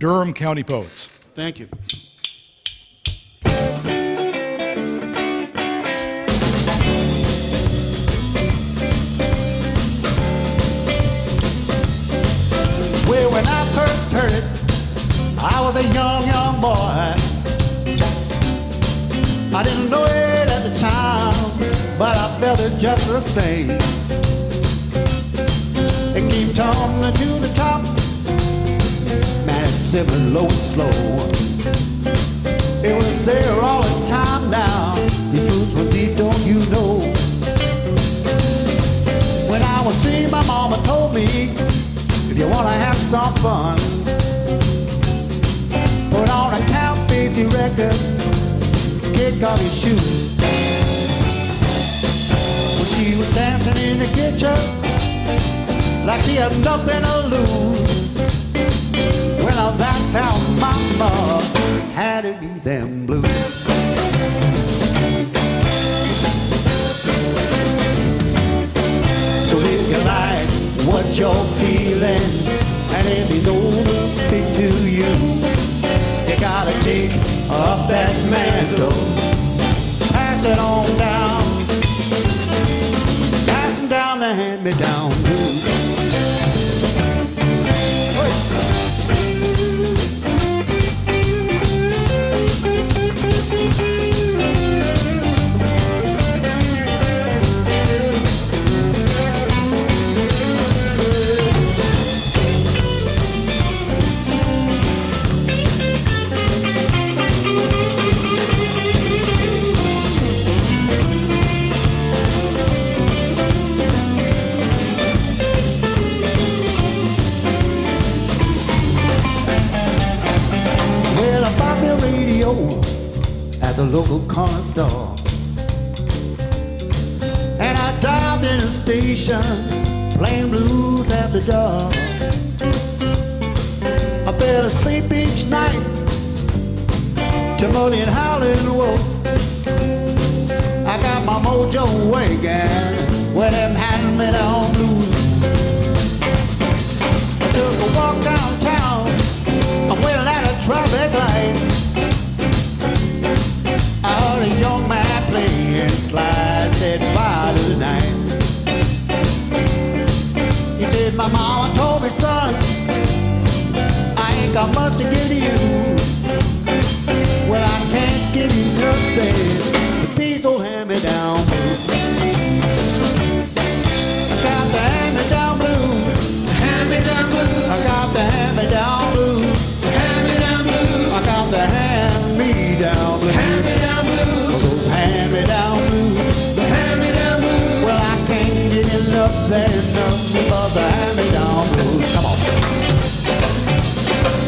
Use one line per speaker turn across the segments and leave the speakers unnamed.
Durham County Poets.
Thank you. Well, when I first heard it, I was a young boy. I didn't know it at the time, but I felt it just the same. It came tumbling to the top, man, it's simple, low and slow. It was there all the time now, these roots were deep, don't you know? When I was 3, my mama told me, if you wanna have some fun, put on a Count Basie record, kick off your shoes. When she was dancing in the kitchen, like she had nothing to lose. Well, that's how mama had it be them blues. So if you like what you're feeling, and if he's older, speak to you, you gotta take up that mantle, pass it on down, pass him down the hand-me-down blues. At the local corner store, and I dialed in a station playing blues after dark. I fell asleep each night to Muddy and Howlin' Wolf. I got my mojo wagon with them hand-me-down blues. I took a walk downtown, I'm waiting at a traffic light. I heard a young man playing slide, said fire to the night. He said, my mama told me, son, I ain't got much to give to you. Well, I can't give you nothing but these old hand-me-down blues. I got the hand-me-down blues, hand-me-down blues. I got the hand-me-down blues, hand-me-down blues. I got the hand-me-down blues, hand-me-down blues. Those hand-me-down blues, the hand-me-down blues. Well, I can't get enough, there's nothing but the hand-me-down blues. Come on.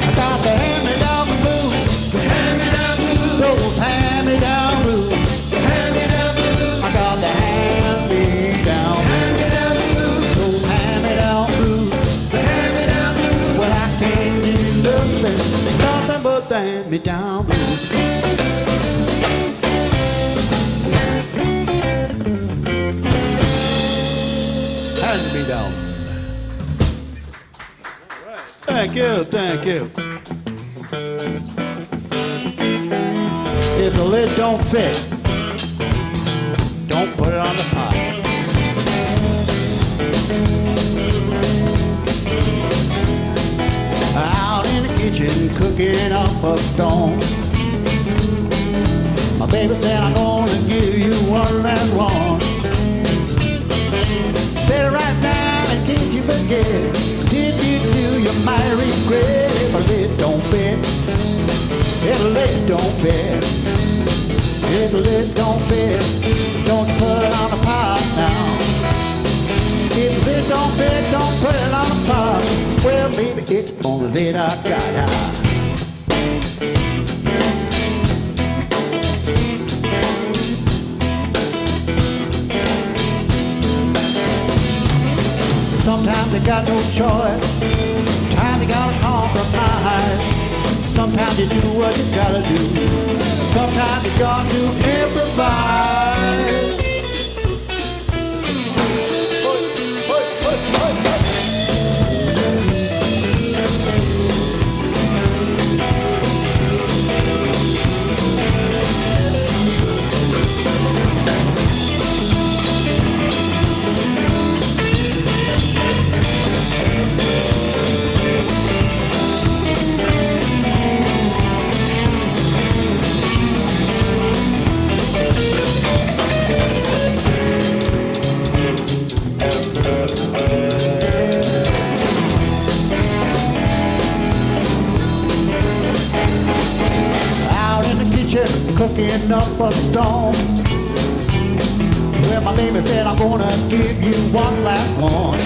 I got the hand-me-down blues, the hand-me-down blues. Those hand-me-down blues, the hand-me-down blues. I got the hand-me-down blues, those hand-me-down blues, the hand-me-down blues. Well, I can't get nothing but the hand-me-down blues. Hand-me-down. Thank you, thank you. If the lid don't fit, don't put it on the pot. Out in the kitchen cooking up a stone, my baby said I'm gonna give you one last one. Better write down in case you forget, 'cause if you do you might regret. If a lid don't fit, if a lid don't fit, if a lid don't fit, don't put it on the pot now. If the lid don't fit, don't put it on the pot. Well, baby, it's on the lid I got. Sometimes you got no choice, sometimes you gotta compromise. Sometimes you do what you gotta do, sometimes you got to improvise. for the storm. Well, my baby said I'm gonna give you one last one.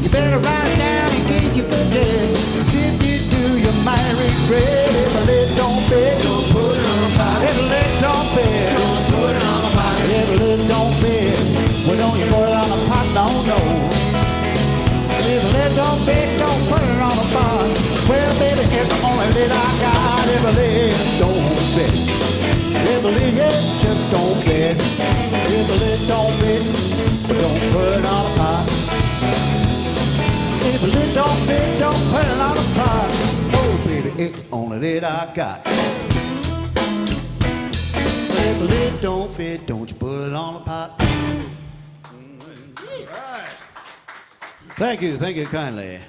You better write it down in case you forget. 'Cause if you do, you might regret it. If a lid don't fit, don't put it on a pot. If a lid don't fit, don't put it on a pot. If a lid don't fit, well, don't you put it on a pot? Don't know. If a lid don't fit, don't put it on a pot. Well, baby, it's the only lid I got. If a lid don't fit, if a lid, yeah, just don't fit. If a lid don't fit, don't put it on a pot. If a lid don't fit, don't put it on a pot. Oh, baby, it's the only lid I got. If a lid don't fit, don't you put it on a pot. Thank you kindly.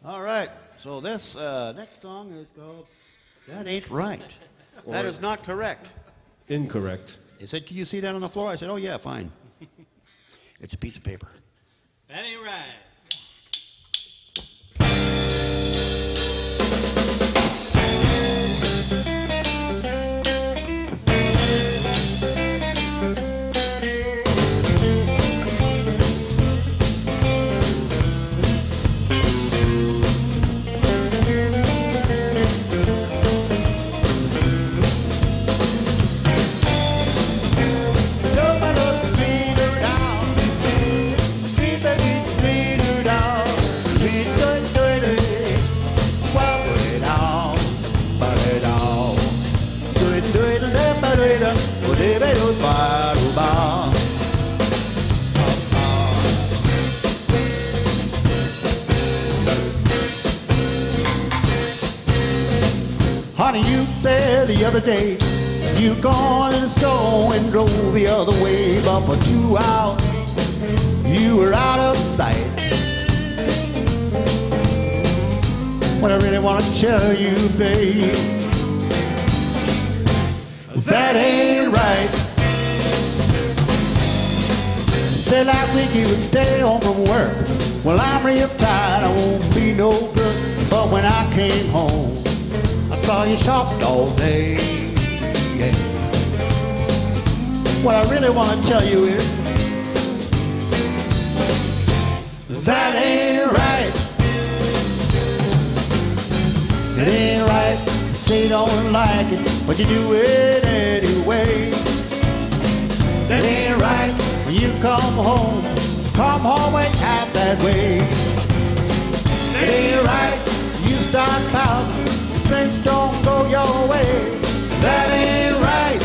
All right, so this next song is called That Ain't Right. That is not correct.
Incorrect.
He said, can you see that on the floor? I said, oh yeah, fine. It's a piece of paper.
That ain't right.
Honey, you said the other day you gone in the store and drove the other way, but for 2 hours you were out of sight. What I really want to tell you, babe, that ain't right. Said last week you would stay home from work. Well, I'm real tired, I won't be no good. But when I came home, I saw you shopped all day. Yeah. What I really want to tell you is that ain't right. It ain't right. You say you don't like it, but you do it anyway. That ain't right. When you come home and act that way. That ain't right. You start pouting, things don't go your way. That ain't right.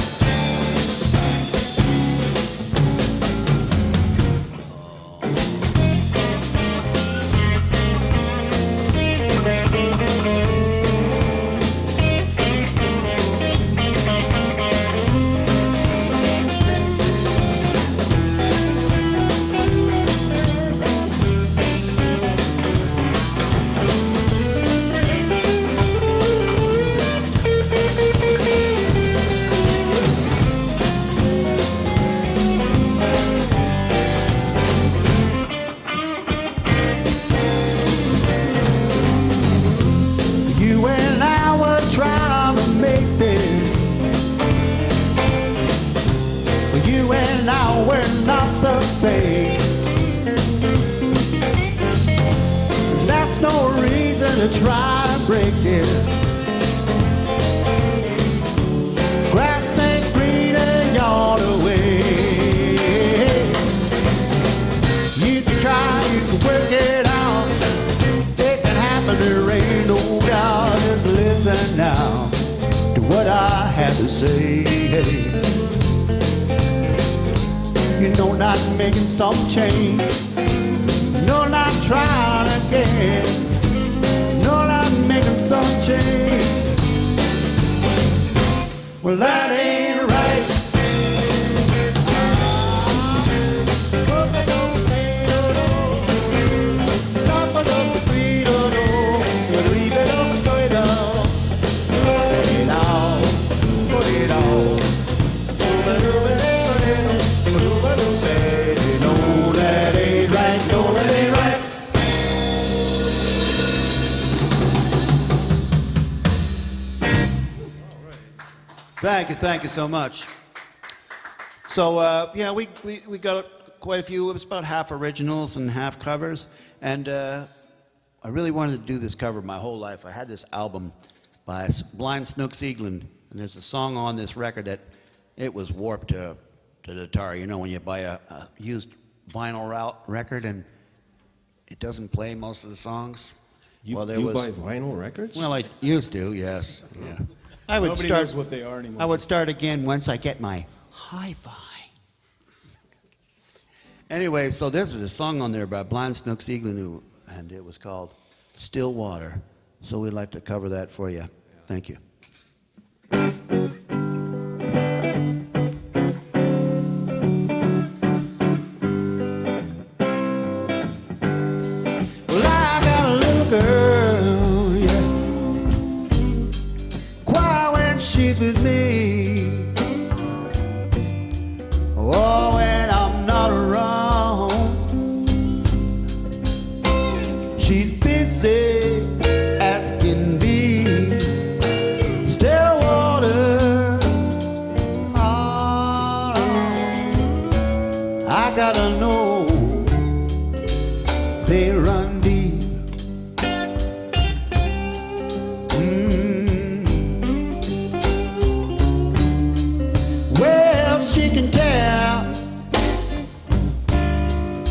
That's no reason to try to break this. Grass ain't greener yard away. You can try, you can work it out. It can happen, there ain't no doubt. Just listen now to what I have to say. You know, not making some change. No, not trying again. No, not making some change. Well, that ain't right. Thank thank you so much. So, yeah, we got quite a few. It was about half originals and half covers. And I really wanted to do this cover my whole life. I had this album by Blind Snooks Eaglin, and there's a song on this record that it was warped to the guitar. You know, when you buy a used vinyl record and it doesn't play most of the songs.
You buy vinyl records?
Well, I used to, yes. Yeah.
Nobody knows what they are anymore.
I would start again once I get my hi-fi. Anyway, so there's a song on there by Blind Snooks Eaglin, and it was called Still Water. So we'd like to cover that for you. Thank you. Well, I got a little girl, yeah, quiet when she's with me. Oh, when I'm not around, she's busy as can be. Still waters, oh, I gotta know they run deep. Well, she can tell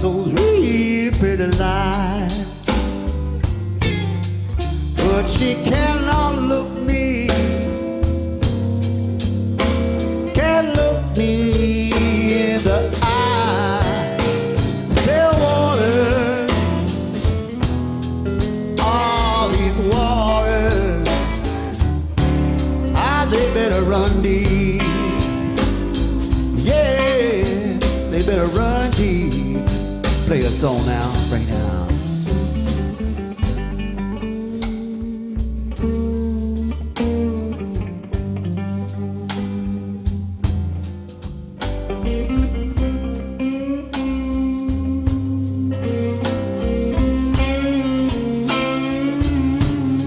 those real pretty lies, but she cannot look me, can't look me in the eye. Still water, all these waters, they better run deep. Yeah, they better run deep. Play a song now, right now.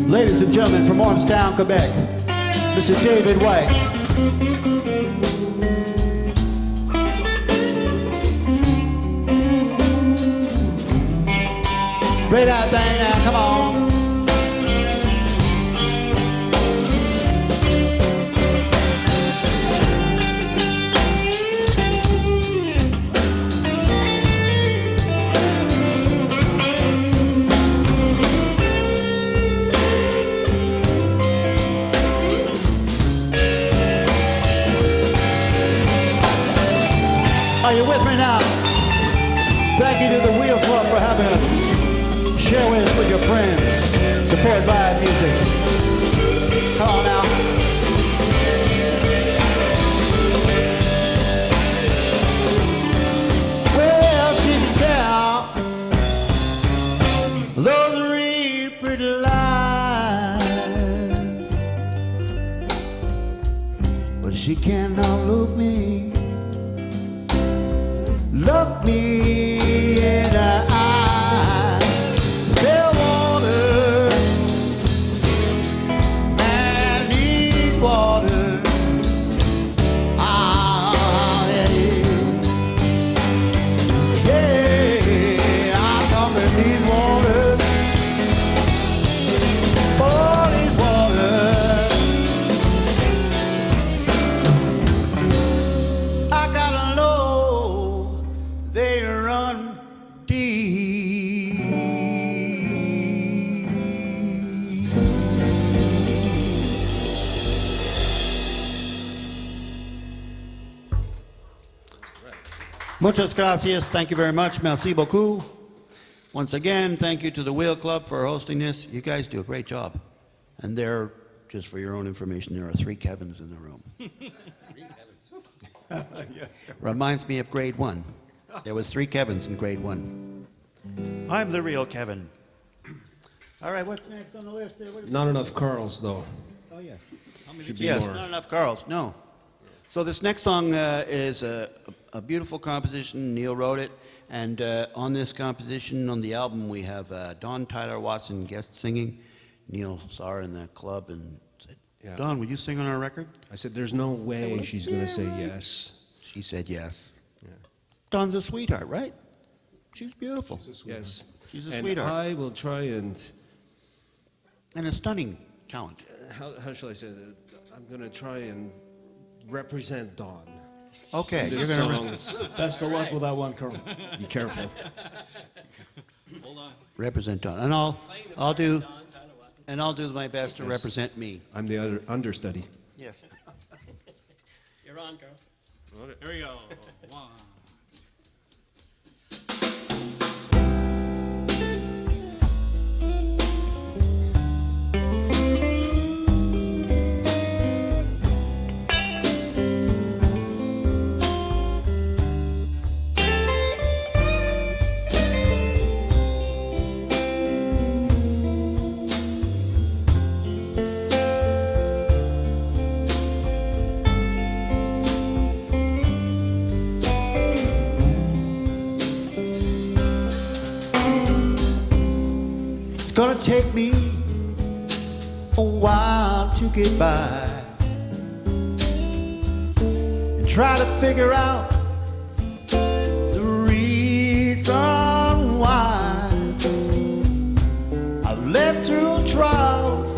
Ladies and gentlemen, from Ormstown, Quebec, Mr. David White. Play that thing now, come on. Are you with me now? Thank you to the Wheel Club for having us. Share with your friends. Support live music. Come on now. Well, she can tell those real pretty lies, but she cannot look me. Look me in the eye. Still water, man needs water. Ah, yeah, yeah, I come and need water. Oh, these water, I gotta know they run deep. Muchas gracias. Thank you very much. Merci beaucoup. Once again, thank you to the Wheel Club for hosting this. You guys do a great job. And there, just for your own information, there are 3 Kevins in the room. Reminds me of grade 1. There was 3 Kevins in grade 1. I'm the real Kevin. All right, what's next on the list there?
Not enough Carls, though.
Oh, yes.
Should be
Yes,
more.
not enough Carls, no. So this next song is a beautiful composition. Neil wrote it. And on this composition, on the album, we have Don Tyler Watson guest singing. Neil saw her in the club and said,
Yeah.
Don, will you sing on our record?
I said, there's no way she's going to say yes.
She said yes.
Yeah.
Don's a sweetheart, right? She's beautiful.
Yes.
She's a
And
sweetheart.
I will try and,
And a stunning talent.
how shall I say that? I'm going to try and represent Dawn.
Okay,
This
you're gonna
song,
Best of luck with that one, Colonel.
be careful.
represent Don, and I'll do my best to represent me.
I'm the other understudy.
Yes.
You're on, girl. Here we go. One.
It's gonna take me a while to get by and try to figure out the reason why I've lived through trials,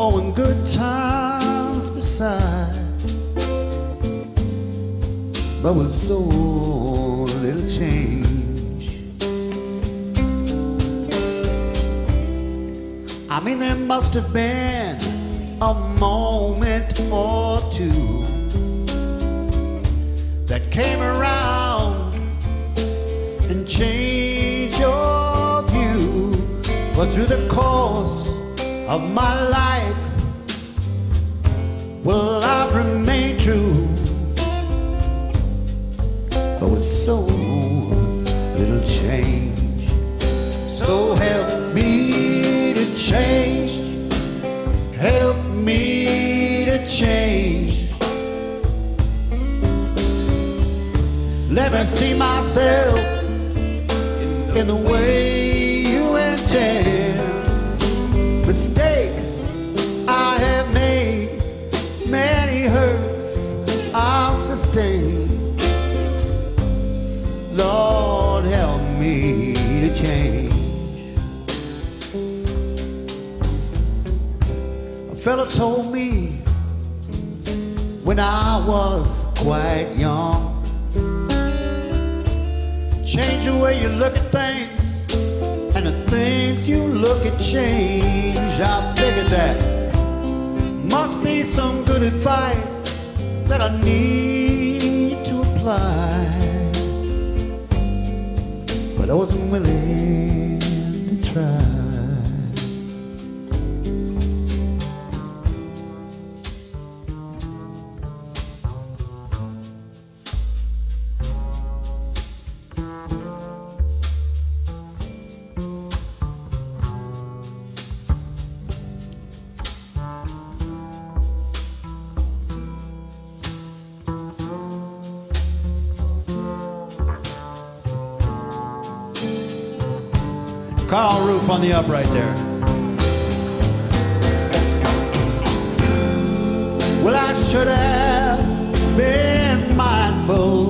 oh, and good times beside, but with so little change. I mean, there must have been a moment or two that came around and changed your view. But through the course of my life, well, I've remained true, but with so little change. So help me to change, help me to change. Let me see myself in the way you intend. Mistakes I have made, many hurts I've sustained. Lord, help me to change. A fella told me when I was quite young, change the way you look at things, and the things you look at change. I figured that must be some good advice that I need to apply, but I wasn't willing to try. Carl Roof on the upright there. Well, I should have been mindful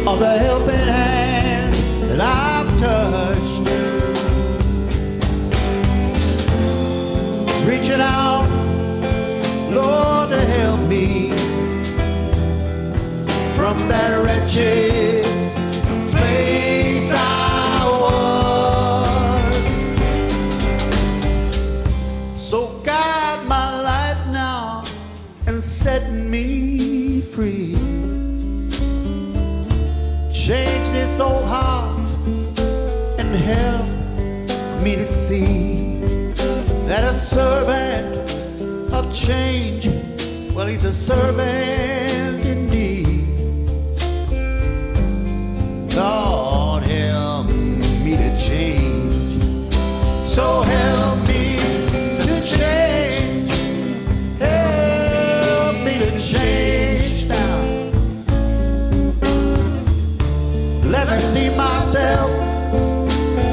of the helping hands that I've touched, reaching out, Lord, to help me from that wretched place I was. So guide my life now and set me free. Change this old heart and help me to see that a servant of change, well, he's a servant indeed. Lord, help me to change. So help me to change. Help me to change now. Let me see myself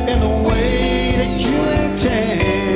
in the way that you intend.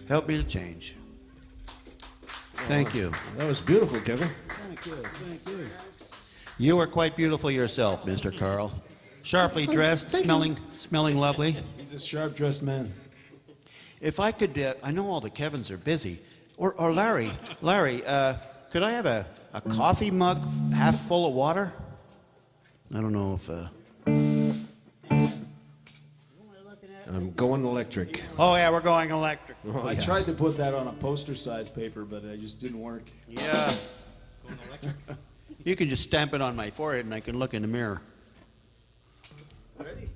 help me to change. Thank you.
That was beautiful, Kevin.
Thank you. Thank you. You are quite beautiful yourself, Mr. Carl. Sharply dressed, smelling lovely.
He's a sharp-dressed man.
If I could, I know all the Kevins are busy. Or Larry, could I have a coffee mug half full of water? I don't know if...
I'm going electric.
Oh, yeah, we're going electric.
I tried to put that on a poster-sized paper, but it just didn't work.
Yeah. You can just stamp it on my forehead and I can look in the mirror.
Ready?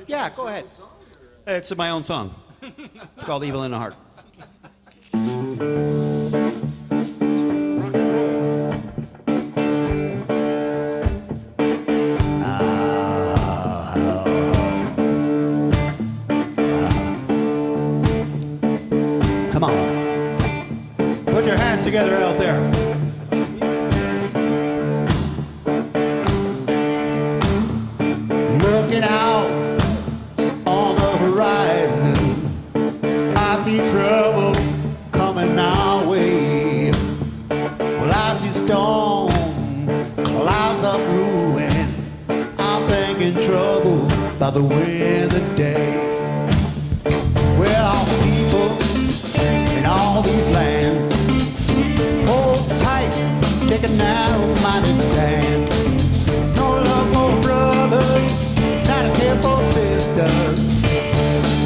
Yeah, go ahead. It's my own song. It's called Evil in the Heart. Come on. Put your hands together out there. Looking out on the horizon, I see trouble coming our way. Well, I see storm, clouds of ruin. I'm thinking trouble by the wind of day. Well, all the people in all these lands, hold tight, take a narrow-minded stand. No love for brothers, not a care for sisters.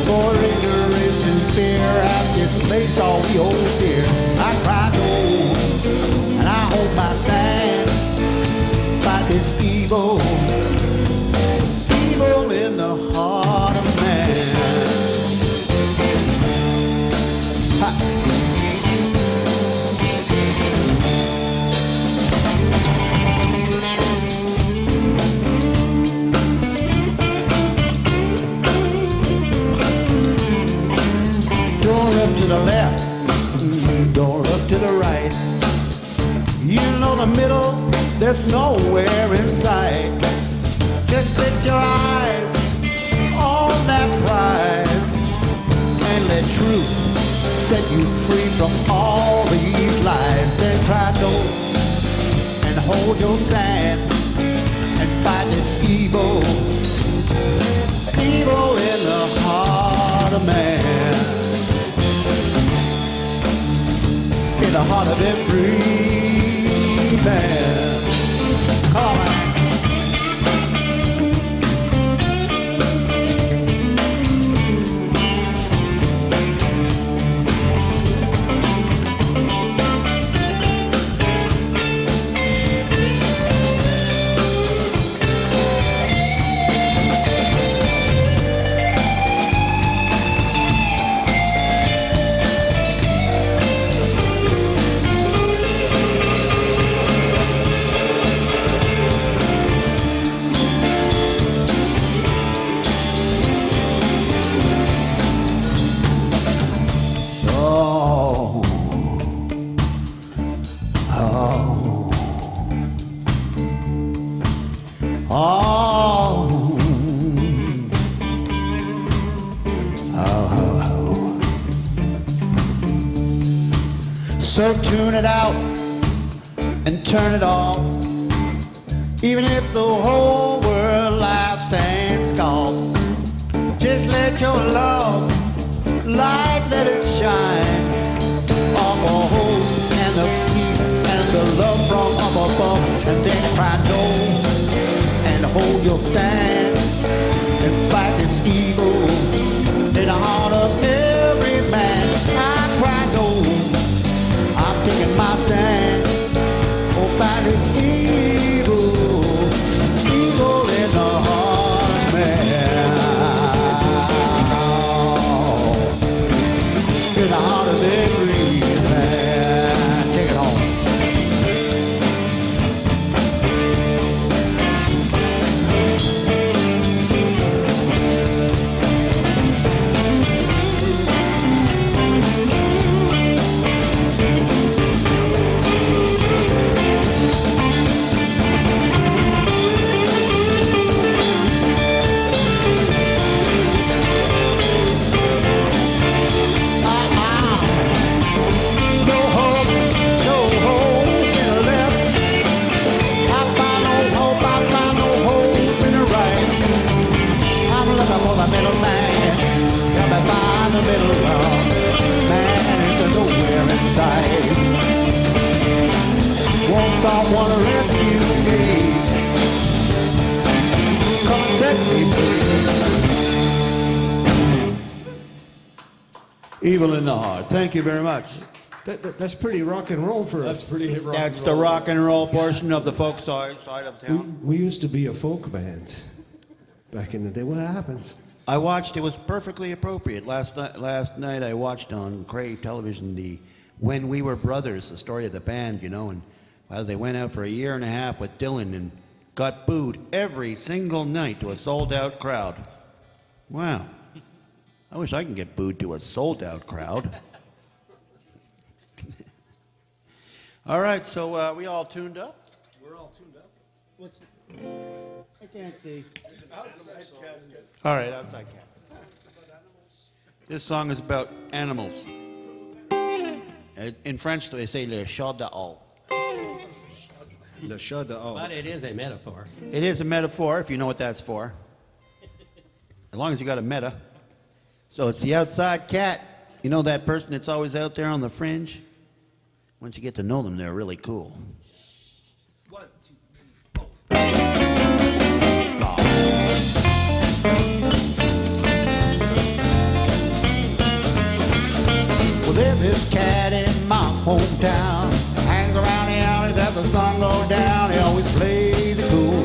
For ignorance and fear have displaced all we hold dear. I cry no, and I hold my stand. Fight this evil, evil in the heart of man. Ha. Don't look to the left, don't look to the right. You know the middle, there's nowhere in sight. Just fix your eyes on that prize and let truth set you free from all these lies. Then cry no and hold your stand and fight this evil, evil in the heart of man. In the heart of every man. Come on, man. So tune it out and turn it off. Even if the whole world laughs and scoffs, just let your love light, let it shine. Offer hope and the peace and the love from up above. And then cry no and hold your stand and fight this evil in the heart of every man. I cry no, I'm taking my stand. Oh, by this evil, evil in the heart of man. In the heart of every man. Take it home. man. Gotta find the middle ground. Man, it's a nowhere in sight. Want someone to rescue me? Come and set me free. Evil in the heart. Thank you very much.
That's pretty rock and roll for
That's pretty hip rock.
That's
and
the
roll.
rock and roll portion of the folk side of town.
We used to be a folk band back in the day. What happened?
I watched, it was perfectly appropriate. Last night I watched on Crave Television the When We Were Brothers, the story of the band, you know, and they went out for a year and a half with Dylan and got booed every single night to a sold-out crowd. Wow. I wish I can get booed to a sold-out crowd. All right, so we all tuned up?
We're all tuned up.
I can't see. All right, Outside Cat. This song is about animals. In French, they say le chat dehors.
The show,
But it is a metaphor.
It is a metaphor, if you know what that's for. As long as you got a meta. So it's the outside cat. You know that person that's always out there on the fringe? Once you get to know them, they're really cool.
1, 2, 3, 4.
Well, there's this cat in my hometown. Hangs around the alleys as the sun goes down. He always plays it cool.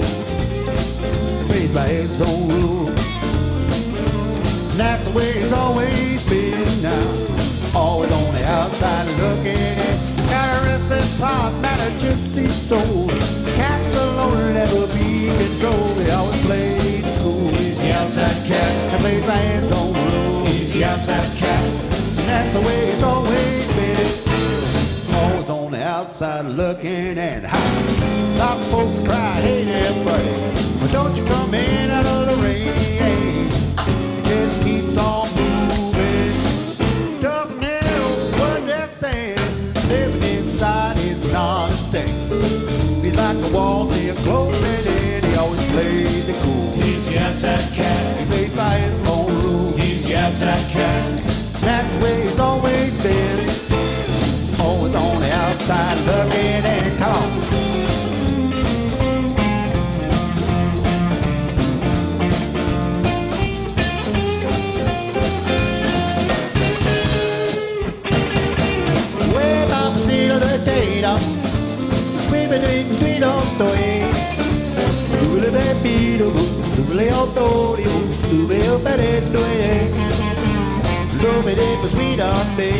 Plays by his own rules. And that's the way it's always been now. Always on the outside looking in. Got a restless heart, man, a gypsy soul. Cats alone never be controlled. He always plays it cool.
He's the outside cat.
And plays by his own rules.
He's the outside cat.
And that's the way it's always been. Always on the outside looking and high. Lots of folks cry, hey there, buddy, but don't you come in out of the rain. It just keeps on moving. Doesn't know what they're saying. Living inside is not a thing. He's like the walls they're closing in. He always plays it cool.
He's the outside
He
cat.
plays by his own rules.
He's the outside cat.
That's the way it's always been. Always on the outside looking in. Come on. Well, I'm still the data. Swimming in the doorway. Zule baby, zule autorio, zule peredoe. Love it if it's sweet on me.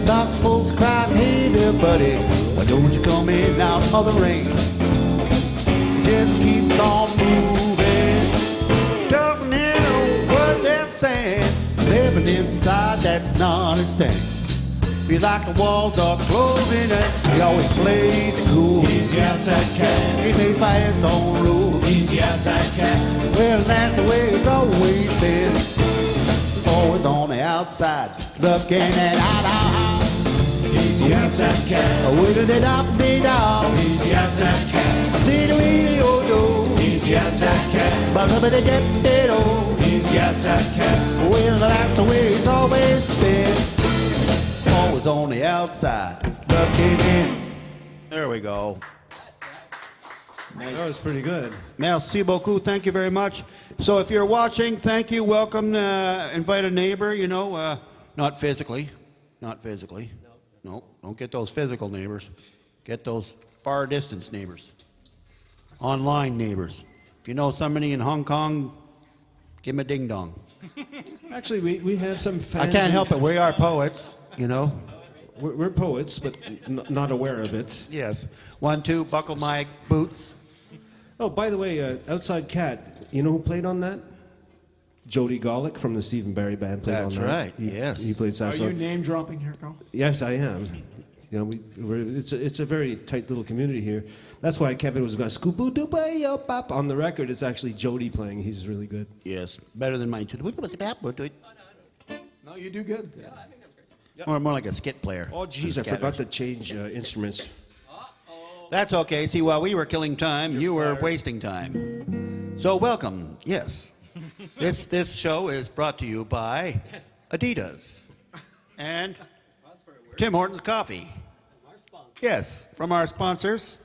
Lots of folks cry, hey there, buddy, why don't you come in out of the rain? It just keeps on moving. Doesn't know what they're saying. Living inside, that's not his thing. Feels like the walls are closing in. He always plays it cool.
He's the outside cat.
He plays by his own rules.
He's the outside cat.
Well, that's the way it's always been. Always on the outside, looking at out.
He's the outside cat.
Widdle it up, did up.
He's the outside cat.
See the video, do.
He's the outside cat.
But up at the get it all.
He's the outside cat.
Well, that's the way it's always been. Always on the outside, looking in. There we go.
That was pretty good.
Merci beaucoup. Thank you very much. So if you're watching, thank you. Welcome. Invite a neighbor, you know, not physically. Not physically. No, don't get those physical neighbors. Get those far distance neighbors. Online neighbors. If you know somebody in Hong Kong, give him a ding dong.
Actually, we have some fans.
I can't help it. We are poets, you know.
We're poets, but not aware of it.
Yes. 1, 2, buckle my boots.
Oh, by the way, Outside Cat, you know who played on that? Jody Golick from the Stephen Barry Band played
That's
on that.
right, yes.
He played
Are
saxophone.
you name dropping here, Carl?
Yes, I am. You know, it's a very tight little community here. That's why Kevin was going scoopoo doopa yo pop on the record. It's actually Jody playing. He's really good.
Yes. Better than mine.
No, you do good.
More like a skit player.
Oh, geez, I forgot to change instruments.
That's okay. See, while we were killing time, you were wasting time. So welcome. Yes. This show is brought to you by Adidas and Tim Hortons Coffee. Yes, from our sponsors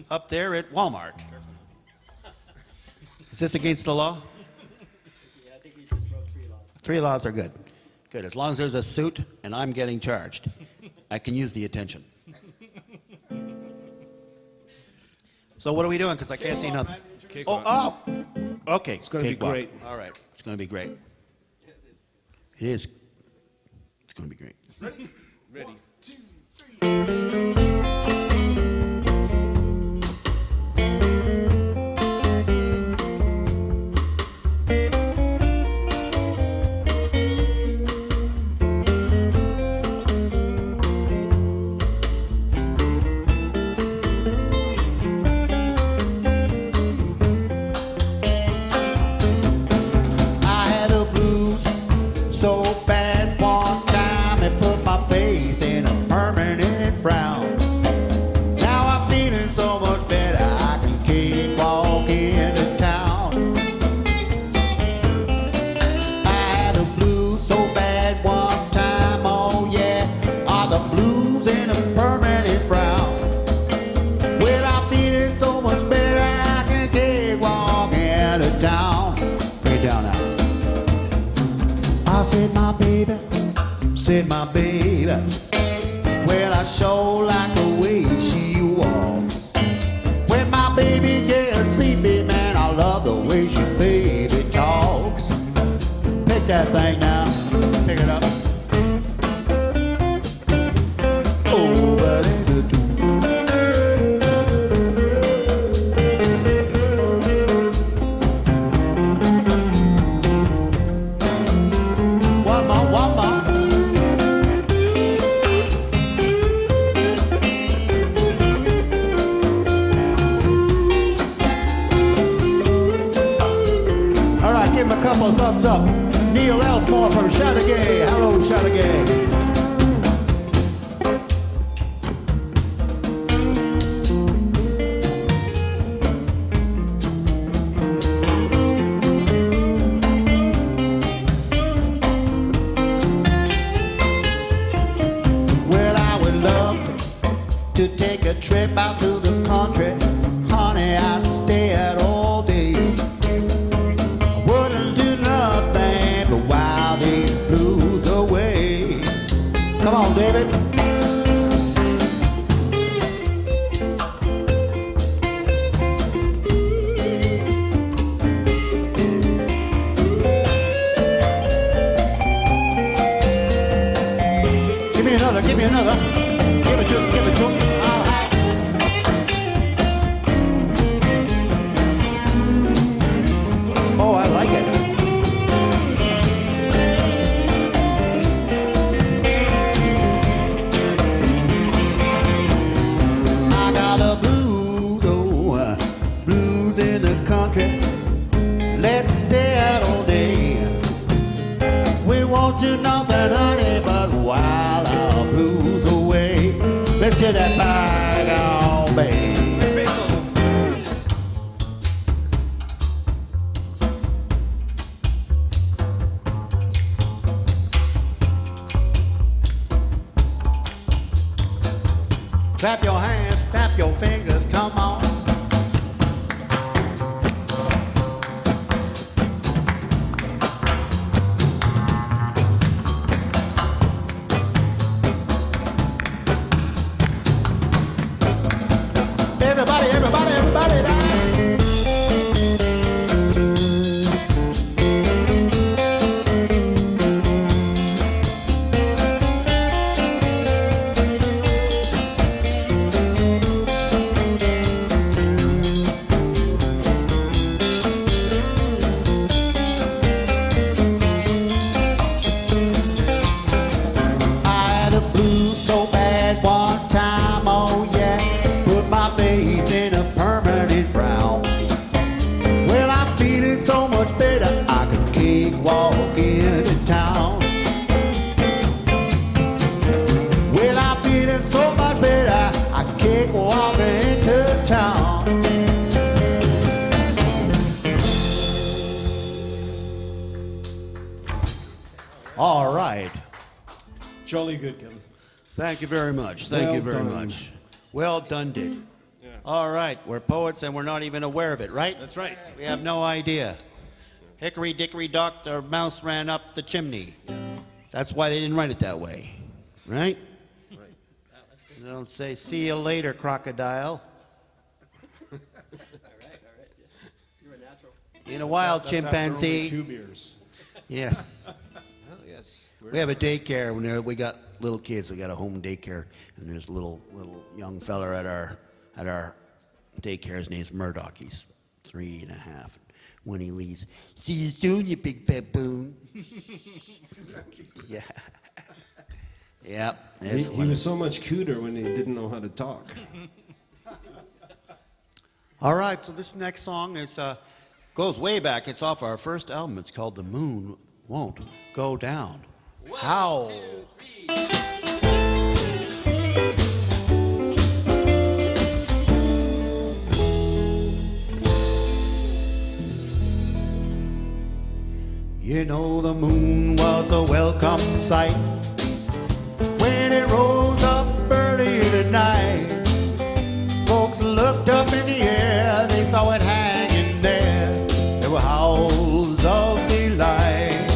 up there at Walmart. Is this against the law?
Yeah, I think you just broke 3 laws.
3 laws are good. Good. As long as there's a suit and I'm getting charged, I can use the attention. So what are we doing? Because I can't see nothing. Oh, okay.
It's going to be
Cakewalk.
great.
All right. It's going to be great. It is. It's going to be great.
Ready.
I had a blues so bad one time it put my face in a permanent frown. Now I'm feeling so much better I can cakewalk into town. I had a blues so bad one time, oh yeah, are the blues in a permanent frown. Well, I'm feeling so much better I can cakewalk into town. Bring it down now. I said my baby, well, I sure like the way she walks. When my baby gets sleepy, man, I love the way she baby talks. Pick that thing now, pick it up. Oh, but ain't it too? One more, one more. All right, give him a couple of thumbs up. Neil Elsmore from Chateauguay. Hello, Chateauguay. Well, I would love to take a trip out to the country. Honey, I'd stay out all day. I wouldn't do nothing but while these blues away. Come on, David. Give me another, give me another. Give it to him, give it to him. All right. Oh, I like it. I got a blues, oh, blues in the country. Let's stay out all day. We won't do nothing, honey, but while our blues away. Let's hear that bygone bass. Clap your hands, snap your fingers, come on. Everybody, everybody, everybody, dance. All right.
Jolly good, Kevin.
Thank you very much. Thank you very much. Well done, Dick.
Yeah.
All right. We're poets and we're not even aware of it, right?
That's right.
We have no idea. Hickory dickory dock, the mouse ran up the chimney. That's why they didn't write it that way, right?
Right.
They don't say, see you later, crocodile.
All right. You're a natural.
In a while,
That's after only
chimpanzee.
2 beers.
Yes.
Oh, yes.
We have a daycare. When we got little kids, we got a home daycare, and there's a little young feller at our daycare. His name's Murdoch. He's 3.5. When he leaves, see you soon, you big baboon. Yeah. Yep.
He was so much cuter when he didn't know how to talk.
All right. So this next song is goes way back. It's off our first album. It's called "The Moon Won't Go Down." How?
1, 2, 3.
You know the moon was a welcome sight when it rose up early in the night. Folks looked up in the air, they saw it hanging there. There were howls of delight,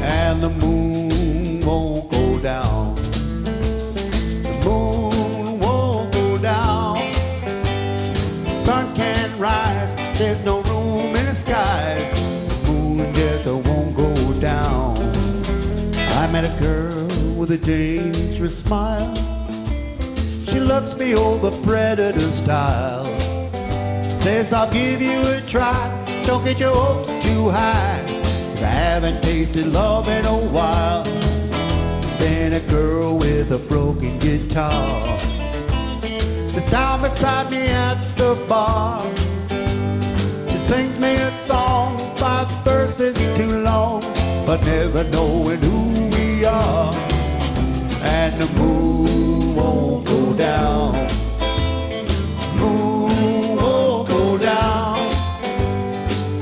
and the moon won't go down. The moon won't go down. Sun can't rise, there's no room in the skies. Just won't go down. I met a girl with a dangerous smile. She looks me over predator style. Says I'll give you a try. Don't get your hopes too high. 'Cause I haven't tasted love in a while. Then a girl with a broken guitar sits down beside me at the bar. Sings me a song, 5 verses too long, but never knowing who we are. And the moon won't go down. Moon won't go down.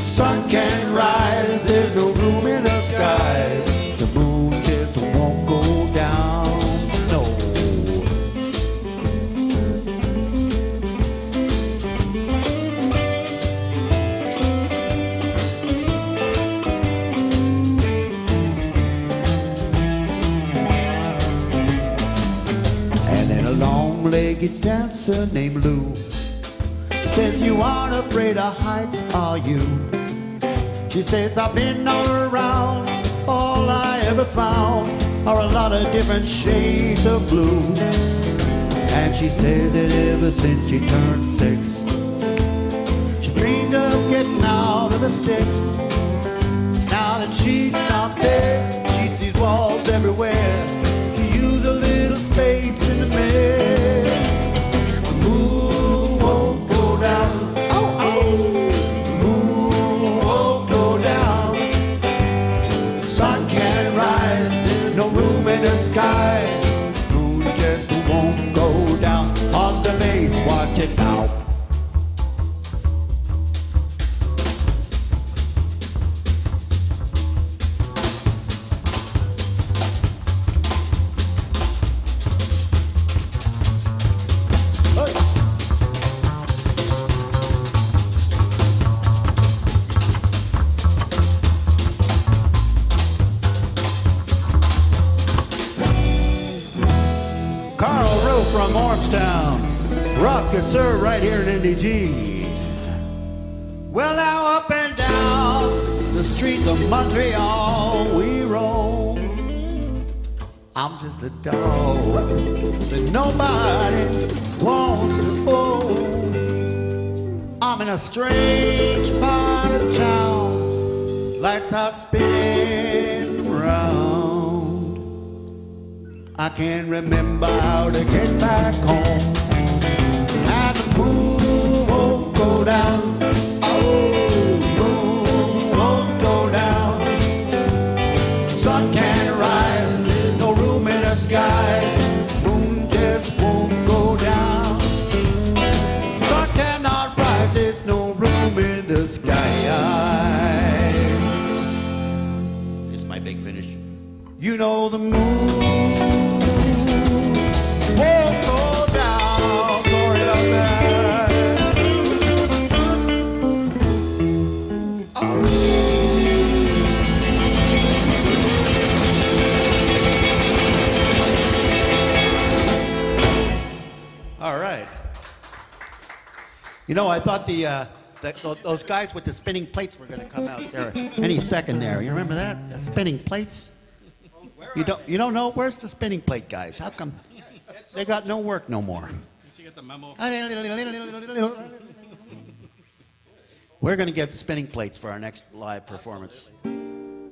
Sun can't rise, there's no room in the skies. The moon just won't go down. No. Long-legged dancer named Lou says, you aren't afraid of heights, are you? She says, I've been all around. All I ever found are a lot of different shades of blue. And she says that ever since she turned 6, she dreamed of getting out of the sticks. Now that she's not there, she sees walls everywhere. She used a little space in the mist. The moon won't go down. Oh, oh. The moon won't go down. The sun can't rise. There's no room in the sky. The moon just won't go down. On the base, watch it now. From Ormstown, rock good sir, right here in NDG. Well, now up and down the streets of Montreal we roam. I'm just a dog that nobody wants to own. I'm in a strange part of town, lights are spinning round. I can't remember how to get back home. And the moon won't go down. Oh, the moon won't go down. Sun can't rise, there's no room in the sky. The moon just won't go down. Sun cannot rise, there's no room in the sky. It's my big finish. You know the moon won't go down. Sorry about that. All right. You know, I thought those guys with the spinning plates were going to come out there any second there. You remember that? The spinning plates? You don't know? Where's the spinning plate guys? How come they got no work no more?
Did you get the memo?
We're going to get spinning plates for our next live performance.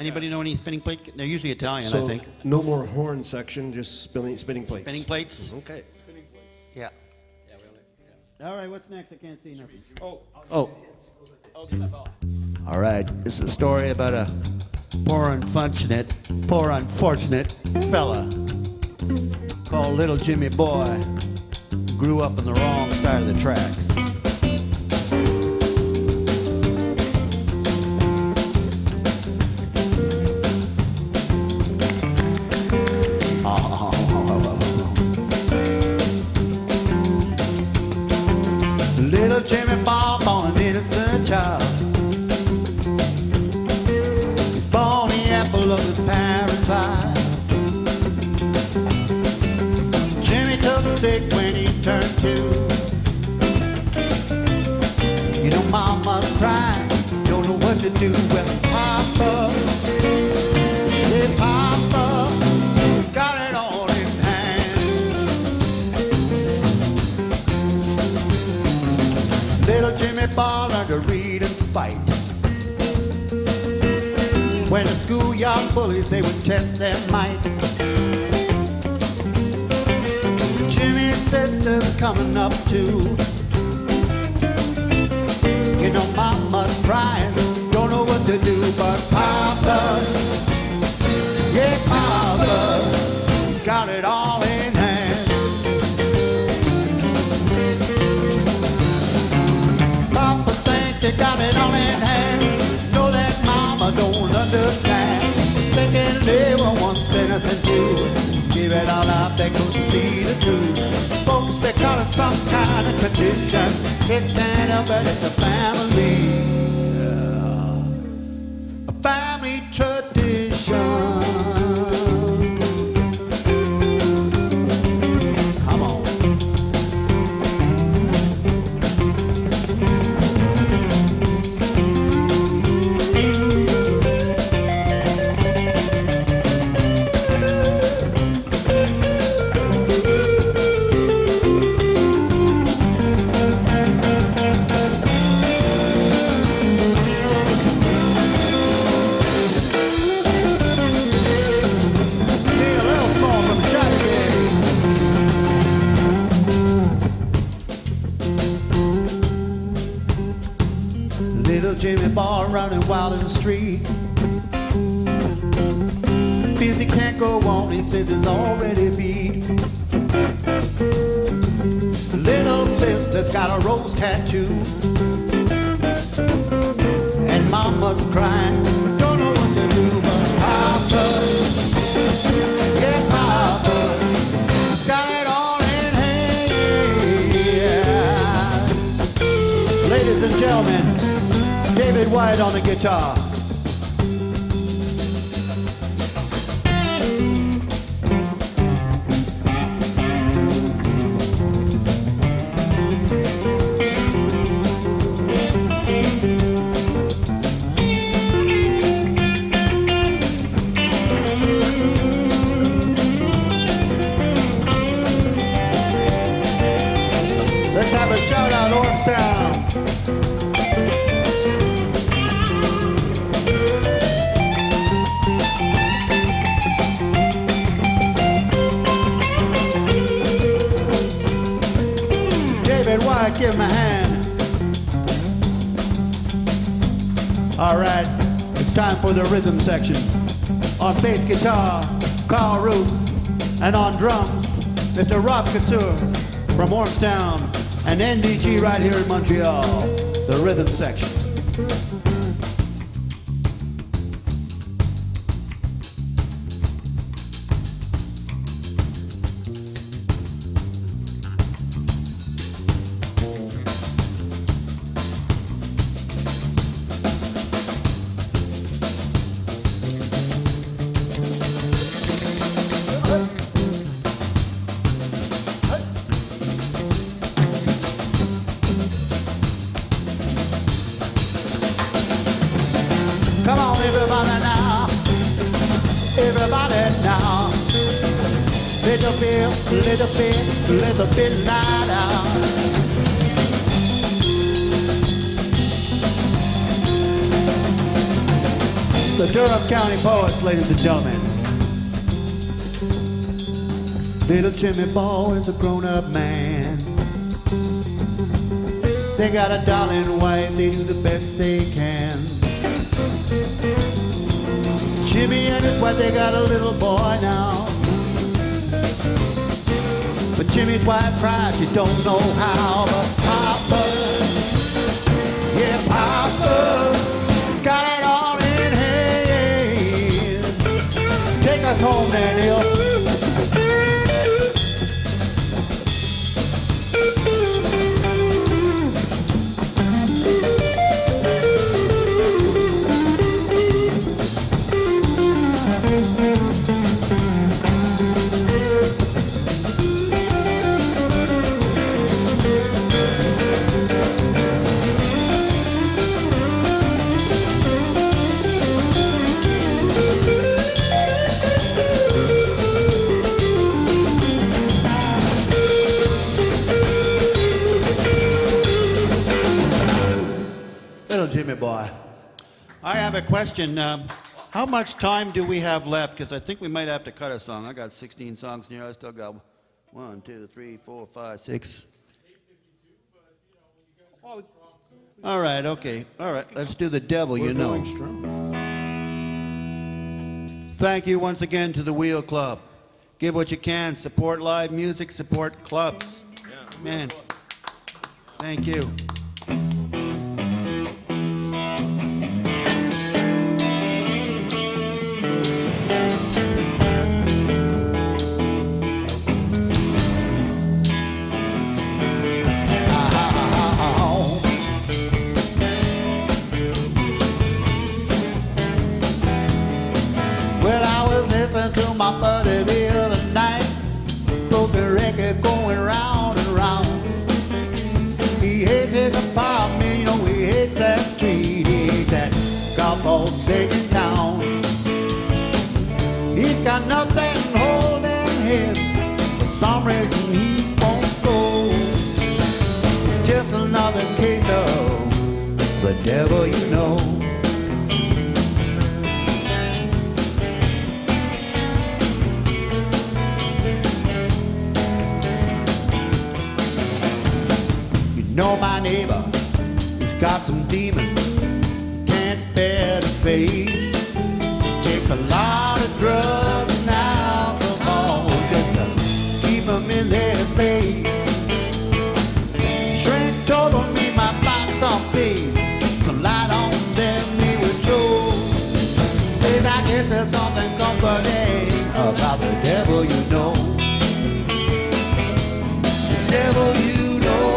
Anybody know any spinning plate? They're usually Italian,
So
I think.
no more horn section, just spinning plates.
Spinning plates?
Okay.
Yeah.
Yeah, we only.
All right, what's next? I can't see nothing.
Oh,
Oh.
I'll get that ball.
All right, this is a story about a poor unfortunate fella called Little Jimmy Boy, who grew up on the wrong side of the tracks. Little Jimmy Bob on an innocent child. He's born the apple of his parents' eye. Jimmy took sick when he turned 2. You know mama's crying, don't know what to do. Well, Papa, yeah, Papa, he's got it all in hand. Little Jimmy Boy learned to read and fight. When the schoolyard bullies, they would test their might. Jimmy's sister's coming up too. You know mama's crying, don't know what to do. But Papa, yeah Papa, he's got it all in hand. Papa thinks he got it all in hand. Know that mama don't understand. Thinking they were once innocent too. Give it all up, they couldn't see the truth. Folks, they call it some kind of tradition. It's stand up, but it's a family tradition. Come on. Jimmy Boy running wild in the street. Feels he can't go on, he says it's already beat. Little sister's got a rose tattoo, and mama's crying, don't know what to do. But Papa, yeah Papa, he's got it all in hand. Ladies and gentlemen, David White on the guitar. Let's have a shout out, Ormstown. Give him a hand. All right, it's time for the rhythm section. On bass guitar, Carl Ruth, and on drums, Mr. Rob Couture from Ormstown, and NDG right here in Montreal. The rhythm section. Come on, everybody now. Everybody now. Little bit louder. The Durham County Poets, ladies and gentlemen. Little Jimmy Boy is a grown-up man. They got a darling wife, they do the best they can. Jimmy and his wife, they got a little boy now. But Jimmy's wife cries, she don't know how. But Papa, yeah, Papa, it's got it all in hand. Take us home, Daniel. Jimmy boy. I have a question. How much time do we have left? Because I think we might have to cut a song. I got 16 songs here. I still got 1, 2, 3, 4, 5, 6. All right, okay. All right, let's do The Devil You Know. Thank you once again to the Wheel Club. Give what you can. Support live music. Support clubs. Man, thank you. To my buddy the other night, broken record going round and round. He hates his apartment, you know, he hates that street, he hates that God-forsaken town. He's got nothing holding him, for some reason he won't go. It's just another case of the devil you know. Know my neighbor, he's got some demons, can't bear the face. Takes a lot of drugs and alcohol just to keep him in their place. Shrink told me my box on base, some light on them he would show. Said I guess there's something comforting about the devil you know. The devil you know.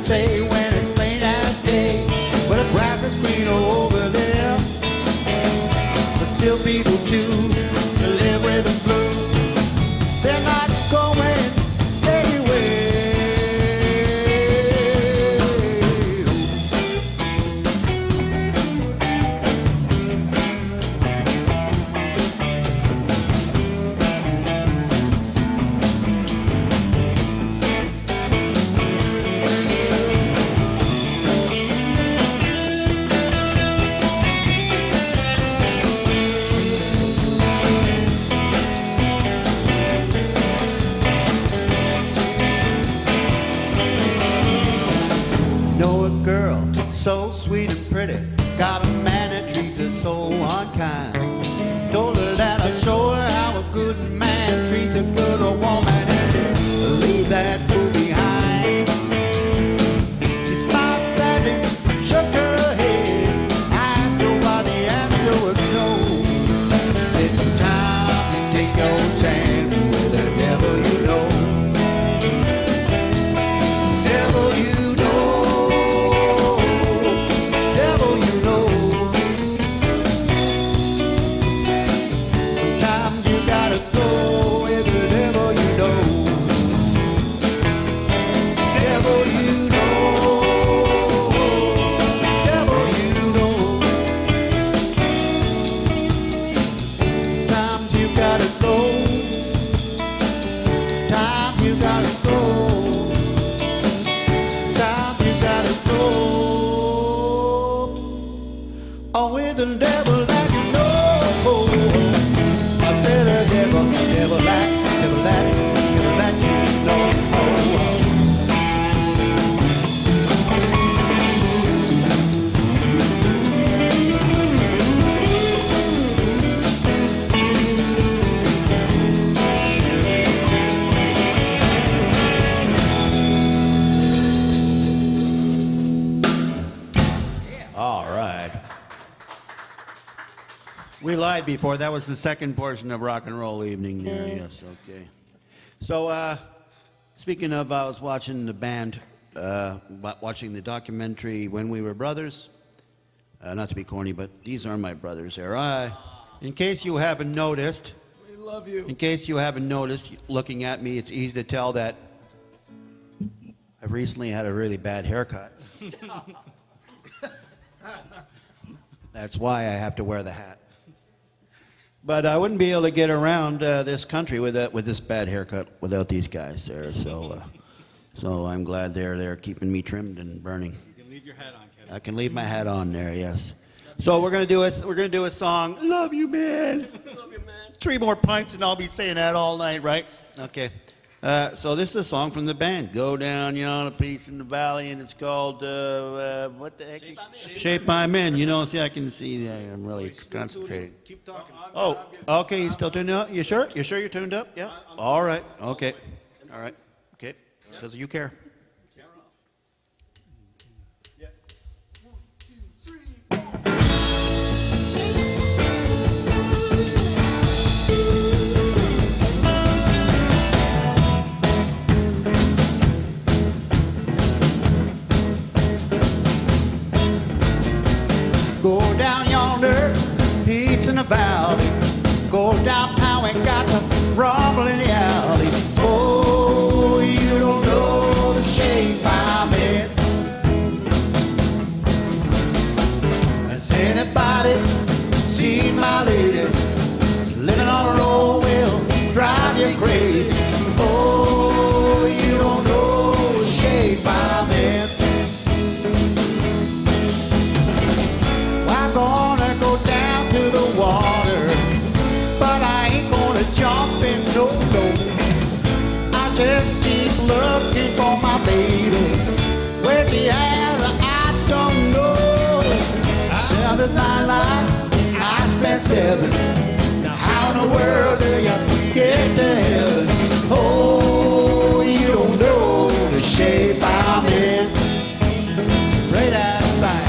Say when it's plain as day, but the grass is green over there, but still people choose to live with the blues. They're not going anywhere. So sweet and pretty, got a man that treats her so unkind. Told her that I'd show her how a good man treats a good old woman, and she leave that fool behind. She smiled sadly, shook her head, asked her why the answer was no. Said sometimes you take your chances with the devil you know. Devil you know. with the devil that you know. I said the devil that you know. All right. We lied before. That was the second portion of Rock and Roll Evening there. Yes, okay. So, speaking of, I was watching the band, watching the documentary When We Were Brothers. Not to be corny, but these are my brothers there. In case you haven't noticed,
We love you.
in case you haven't noticed, looking at me, it's easy to tell that I've recently had a really bad haircut. That's why I have to wear the hat. But I wouldn't be able to get around this country with this bad haircut without these guys there. So I'm glad they're there keeping me trimmed and burning.
You can leave your hat on, Kevin.
I can leave my hat on there, yes. So we're gonna do a song. Love you, man.
Love you, man.
3 more pints and I'll be saying that all night, right? Okay. So this is a song from the band. Go down yonder piece in the valley, and it's called what the heck? Shape I'm in. You know, see, I can see. I'm really concentrating.
Keep talking.
Oh, okay. You still tuned up? You sure? You sure you're tuned up? Yeah. All right. Okay. All right. Okay. Because you care. Go down yonder, peace in the valley. Go downtown and got the rumble in the alley. Oh, you don't know the shape I'm in. Has anybody seen my lady? She's living on a road will drive you crazy. Oh, you don't know the shape I'm in. I'm gonna go down to the water, but I ain't gonna jump in no door. I just keep looking for my baby. Where the hell I don't know. 7 lives, I spent 7. Now how in the world do you get to heaven? Oh, you don't know the shape I'm in. Right out of line.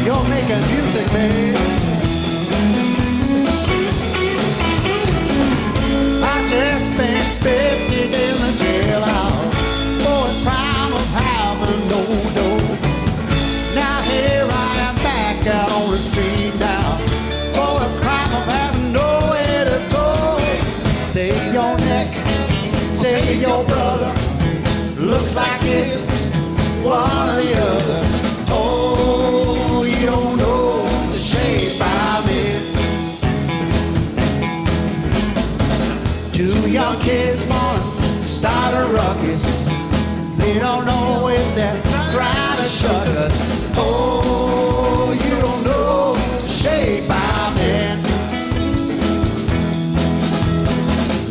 You're making music, babe. I just spent 50 in the jailhouse for a crime of having no dough. Now here I am back out on the street now for a crime of having nowhere to go. Save your neck, save your brother. Looks like it's one or the other. Oh, you don't know the shape I'm in. 2 young kids wanna start a ruckus. They don't know if they're trying to shut us. Oh, you don't know the shape I'm in.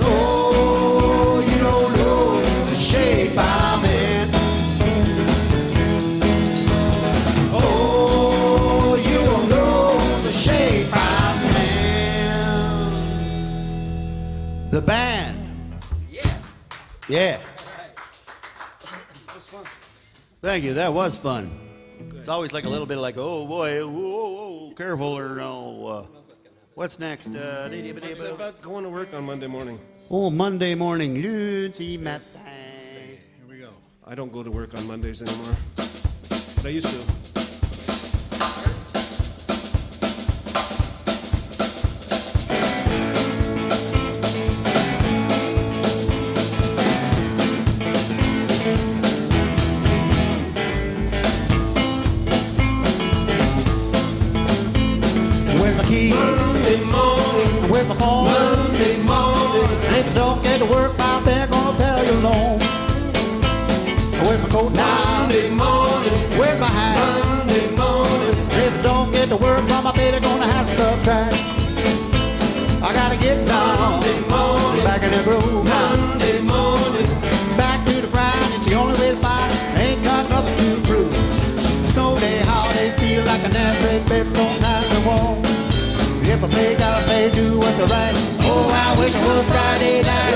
Oh, you don't know the shape I'm in. Oh, you don't know the shape I'm in. The band. Yeah.
That was fun.
Thank you. That was fun. It's always like a little bit like, oh boy, whoa, careful, or no. What's next?
What's it about going to work on Monday morning?
Oh, Monday morning, lundi matin.
Here we go. I don't go to work on Mondays anymore, but I used to.
to work out there, gonna tell you alone. Where's my coat now?
Monday morning,
Where's my hat?
Monday morning.
If I don't get to work, mama, baby, gonna have to subtract. I gotta get down,
Monday morning,
back in the groove now.
Monday morning.
Back to the grind, it's the only way to find. Ain't got nothing to prove. Snow day, holiday, feel like an average bed, sometimes I won't. If I play, gotta play, do what's right. Oh, I wish it was Friday night.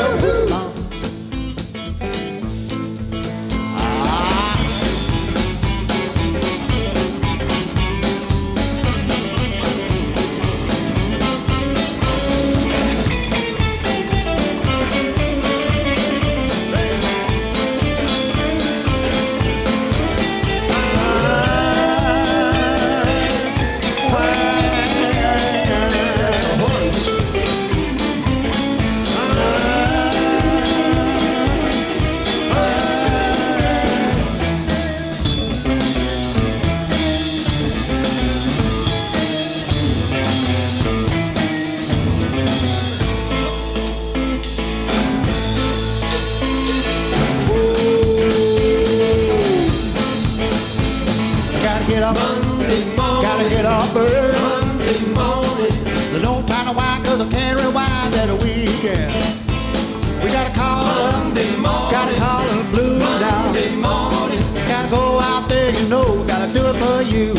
Gotta get up early
Monday morning.
There's no time to whine, cause I can't rewind that weekend. We gotta call
Monday morning.
gotta call the blues down.
Monday morning.
Gotta go out there, you know, gotta do it for you.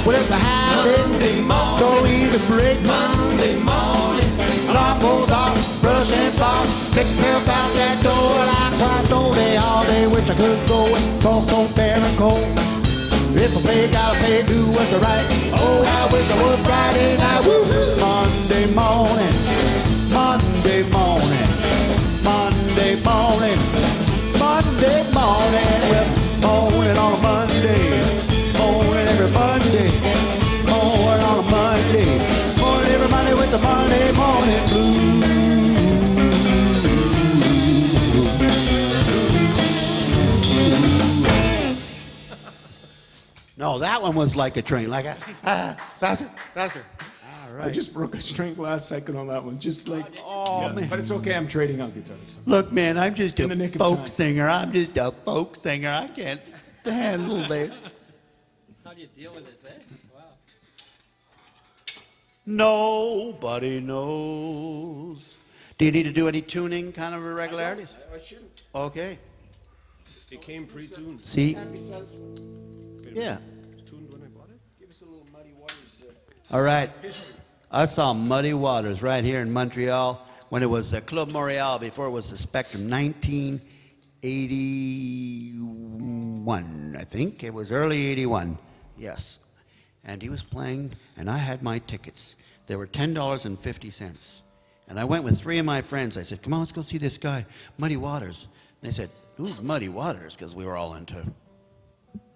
Well, it's a habit,
Monday morning.
so easy to break.
Monday morning.
Alarm goes off, brush and floss, take yourself out that door like twice all day. Wish I could go and call so bare and cold. If I play, gotta play, do what's right. Oh, I wish I was Friday night. Woo-hoo. Monday morning, Monday morning, Monday morning, Monday morning. Well, morning on a Monday, morning every Monday, morning on a Monday, morning everybody with the Monday morning blues. No, that one was like a train, like a faster, faster. All right.
I just broke a string last second on that one. Just like,
Oh, man.
But it's okay. I'm trading on guitars.
Look, man, I'm just
In the
a
nick of
folk
time.
singer. I'm just a folk singer. I can't handle this.
How do you deal with this, eh? Wow.
Nobody knows. Do you need to do any tuning kind of irregularities?
I shouldn't.
Okay.
It came pre-tuned.
See?
Be satisfied.
Yeah.
It was tuned when I bought it.
Give us a little Muddy Waters
All right.
history.
I saw Muddy Waters right here in Montreal when it was Club Montreal, before it was the Spectrum, 1981, I think. It was early 81, yes. And he was playing, and I had my tickets. They were $10.50. And I went with 3 of my friends. I said, come on, let's go see this guy, Muddy Waters. And they said, who's Muddy Waters? Because we were all into,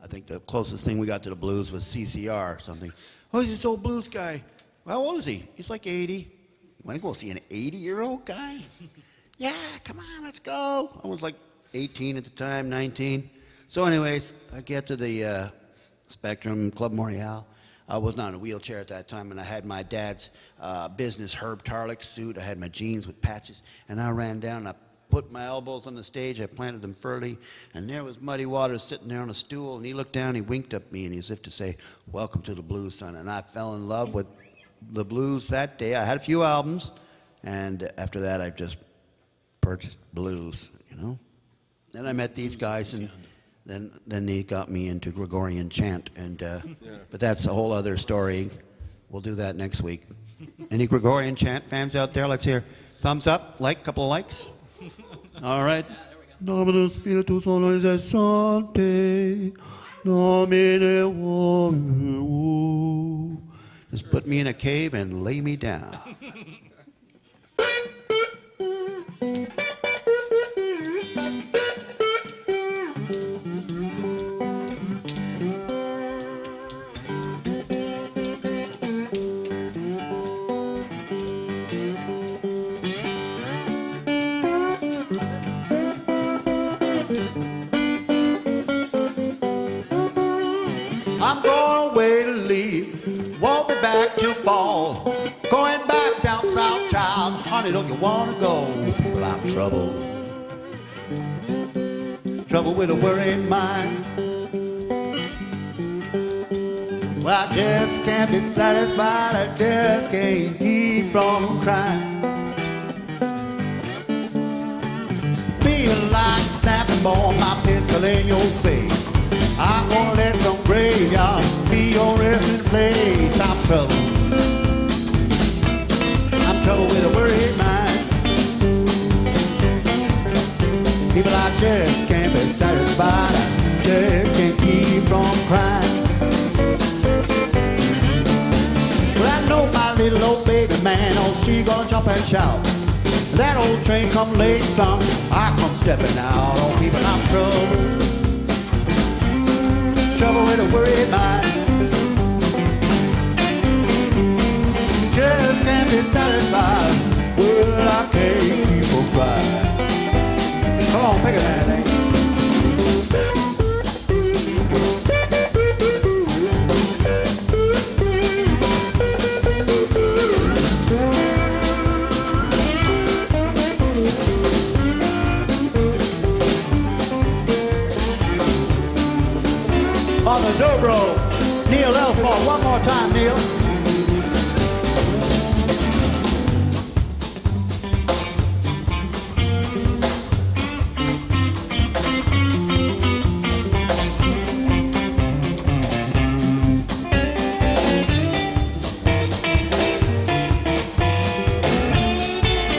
I think the closest thing we got to the blues was CCR or something. Oh, he's this old blues guy. How old is he? He's like 80. You want to go see an 80-year-old guy? Yeah, come on, let's go. I was like 18 at the time, 19. So anyways, I get to the Spectrum, Club Montreal. I was not in a wheelchair at that time, and I had my dad's business Herb Tarlick suit. I had my jeans with patches, and I ran down, and I put my elbows on the stage, I planted them firmly, and there was Muddy Waters sitting there on a stool, and he looked down, he winked at me, and as if to say, welcome to the blues, son. And I fell in love with the blues that day. I had a few albums, and after that, I just purchased blues, you know. Then I met these guys, and then they got me into Gregorian chant, and but that's a whole other story. We'll do that next week. Any Gregorian chant fans out there? Let's hear. Thumbs up, like, couple of likes. All right. Dominus Spiritus Solis et Sancte, Domine Homo. Just put me in a cave and lay me down. I'm going away to leave, won't be back till fall. Going back down south, child, honey, don't you wanna go? People, I'm trouble. Trouble with a worried mind. Well, I just can't be satisfied, I just can't keep from crying. Feel like snapping on my pistol in your face. I'm gonna let some graveyard be your resting place. I'm trouble. I'm trouble with a worried mind. People, I just can't be satisfied, I just can't keep from crying. Well, I know my little old baby man, oh, she gonna jump and shout. That old train come late, son, I come stepping out. Oh, people, I'm trouble. Trouble with a worried mind. Just can't be satisfied. Well, I can't keep from crying. Come on, pick it, man. On the dobro, Neil Elsmore, one more time, Neil.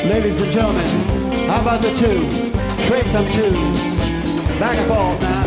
Ladies and gentlemen, how about the two? Trade some twos. Back and forth now.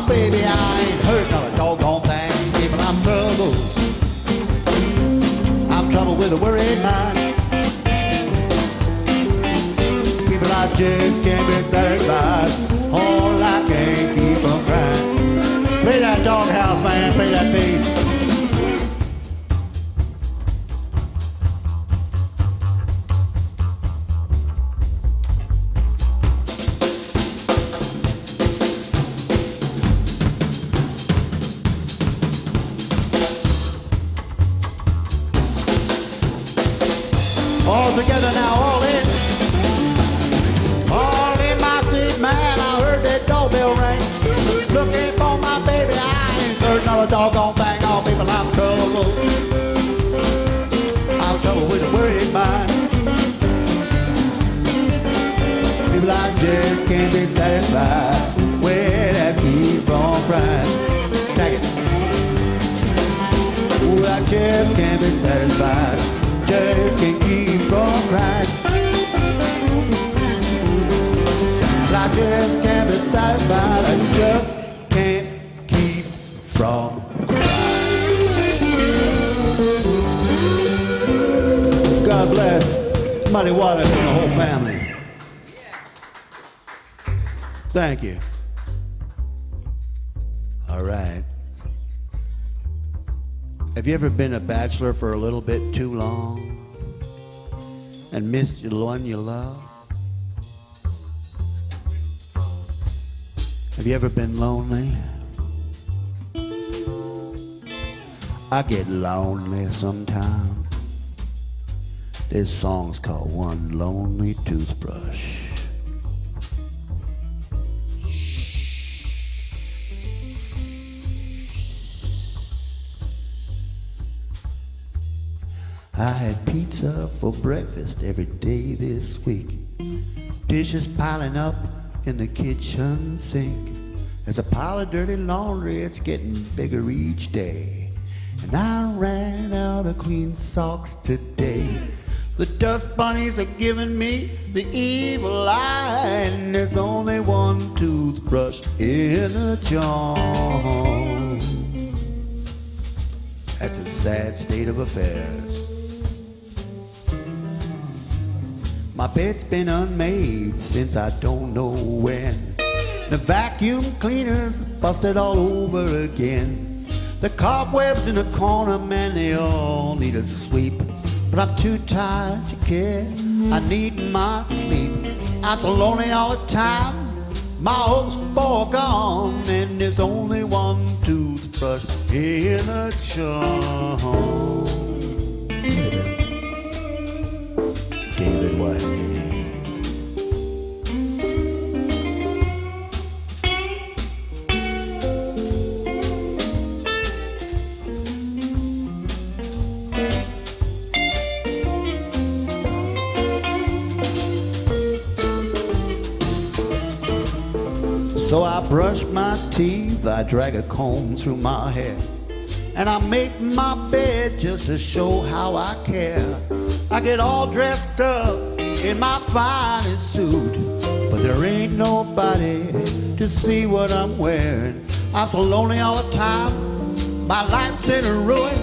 Baby, I ain't heard another doggone thing. People, I'm trouble. I'm trouble with a worried mind. People, I just can't be satisfied. All I can keep from crying. Play that doghouse, man. Play that bass. All together now, all in. All in my seat, man. I heard that doorbell ring. Looking for my baby, I ain't heard another doggone thing. All people, I'm trouble. I'm trouble with a worried mind. People, I just can't be satisfied. Where that keep from crying. Take it. Ooh, I just can't be satisfied. Just can't keep from crying. I just can't be satisfied. I just can't keep from crying. God bless Muddy Waters and the whole family. Thank you. All right. Have you ever been a bachelor for a little bit too long and missed the one you love? Have you ever been lonely? I get lonely sometimes. This song's called One Lonely Toothbrush. I had pizza for breakfast every day this week. Dishes piling up in the kitchen sink. There's a pile of dirty laundry, it's getting bigger each day. And I ran out of clean socks today. The dust bunnies are giving me the evil eye, and there's only one toothbrush in the jar. That's a sad state of affairs. My bed's been unmade since I don't know when. The vacuum cleaner's busted all over again. The cobwebs in the corner, man, they all need a sweep. But I'm too tired to care, I need my sleep. I'm so lonely all the time, my hope's far gone, and there's only one toothbrush in the jar. David White. So I brush my teeth, I drag a comb through my hair, and I make my bed just to show how I care. I get all dressed up in my finest suit, but there ain't nobody to see what I'm wearing. I'm so lonely all the time, my life's in a ruin,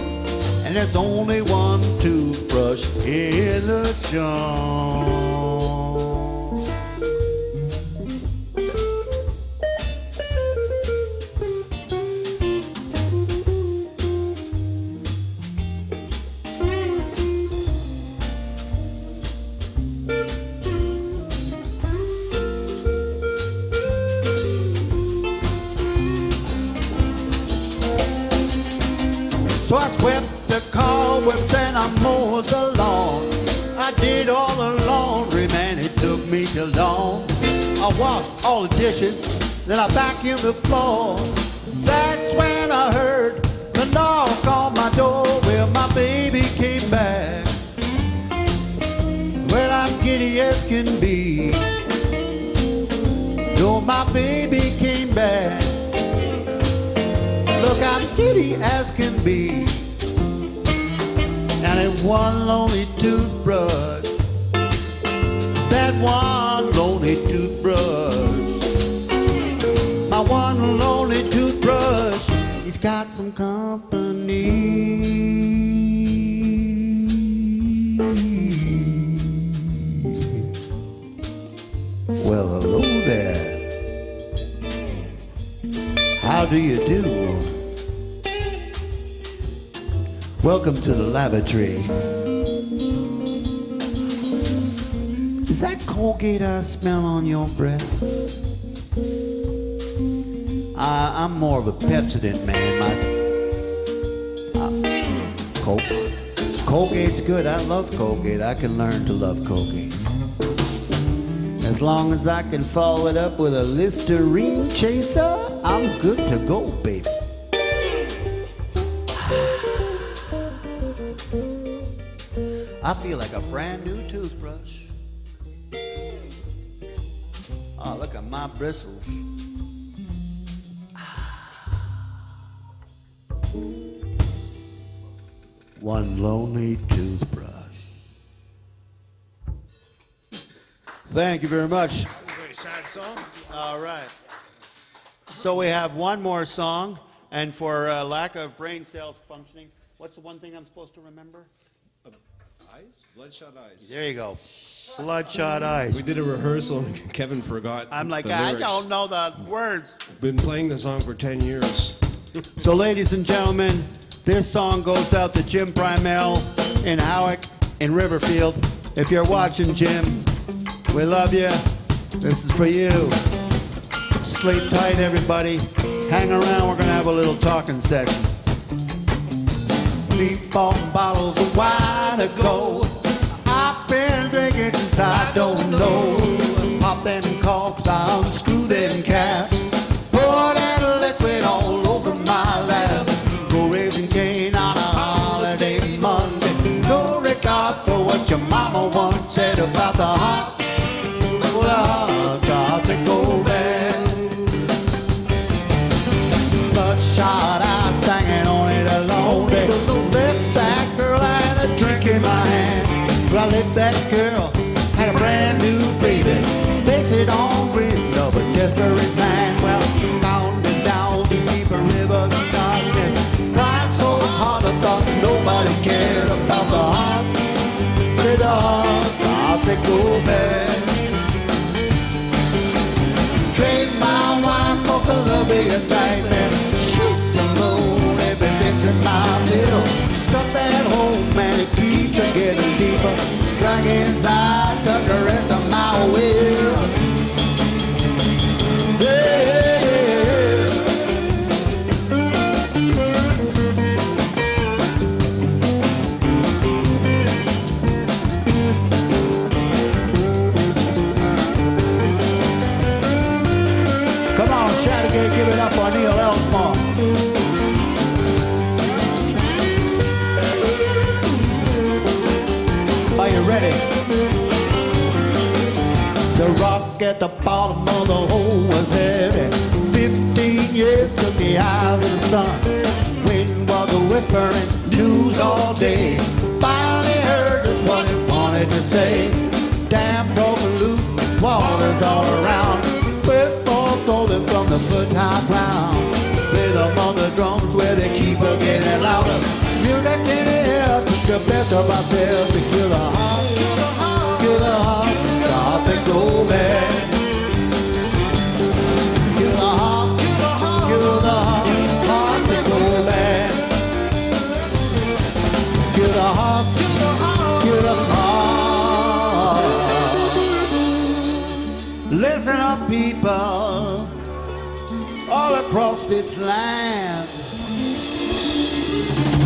and there's only one toothbrush in the jar. So I swept the cobwebs and I mowed the lawn. I did all the laundry, man, it took me till dawn. I washed all the dishes, then I vacuumed the floor. That's when I heard the knock on my door. Well, my baby came back. Well, I'm giddy as can be. No, my baby came back. Look, I'm giddy as can be. And in one lonely toothbrush, that one lonely toothbrush, my one lonely toothbrush, he's got some company. Well, hello there. How do you do? Welcome to the lavatory. Is that Colgate I smell on your breath? I'm more of a Pepsodent man. Colgate's good. I love Colgate. I can learn to love Colgate. As long as I can follow it up with a Listerine chaser, I'm good to go, baby. I feel like a brand new toothbrush. Oh, look at my bristles. One lonely toothbrush. Thank you very much.
Very sad song.
All right. So we have one more song, and for lack of brain cells functioning, what's the one thing I'm supposed to remember?
Eyes? Bloodshot eyes.
There you go. Bloodshot eyes.
We did a rehearsal and Kevin forgot.
I'm like,
the
I
lyrics.
don't know the words.
Been playing the song for 10 years.
So, ladies and gentlemen, this song goes out to Jim Primell in Howick in Riverfield. If you're watching, Jim, we love you. This is for you. Sleep tight, everybody. Hang around. We're going to have a little talking session. We bought bottles of wine to go. I've been drinking since I don't know. Pop them corks, unscrew them caps. Pour that liquid all over my lap. Go raising Cain on a holiday Monday. No regard for what your mama once said about the hot. Well, the hot to go bad. Well, I let that girl had a brand new baby. Base it on grin of a desperate man. Well, down and down the deeper river of darkness. Cried so hard I thought nobody cared about the hearts. Say the hearts they go bad. Trade my wife for Columbia nightmare. Shoot the moon, everything's in my middle. Cut that home, man, it keeps on getting deeper. Dragons, I took the rest of my will. Yeah. Come on, shout again, give it up for Neil Elsmore. Are you ready? The rock at the bottom of the hole was heavy. 15 years took the eyes of the sun. Wind was a whispering news all day. Finally heard just what it wanted to say. Dam broke loose, waters all around. First ball rolling from the foot-high ground. Play the mother drums where they keep on getting louder. Music in the air took the best of ourselves to kill the heart, kill the heart, the heart that go bad. Kill the heart, kill the heart, heart that go bad. Kill the heart, kill the heart. Listen up, people, all across this land.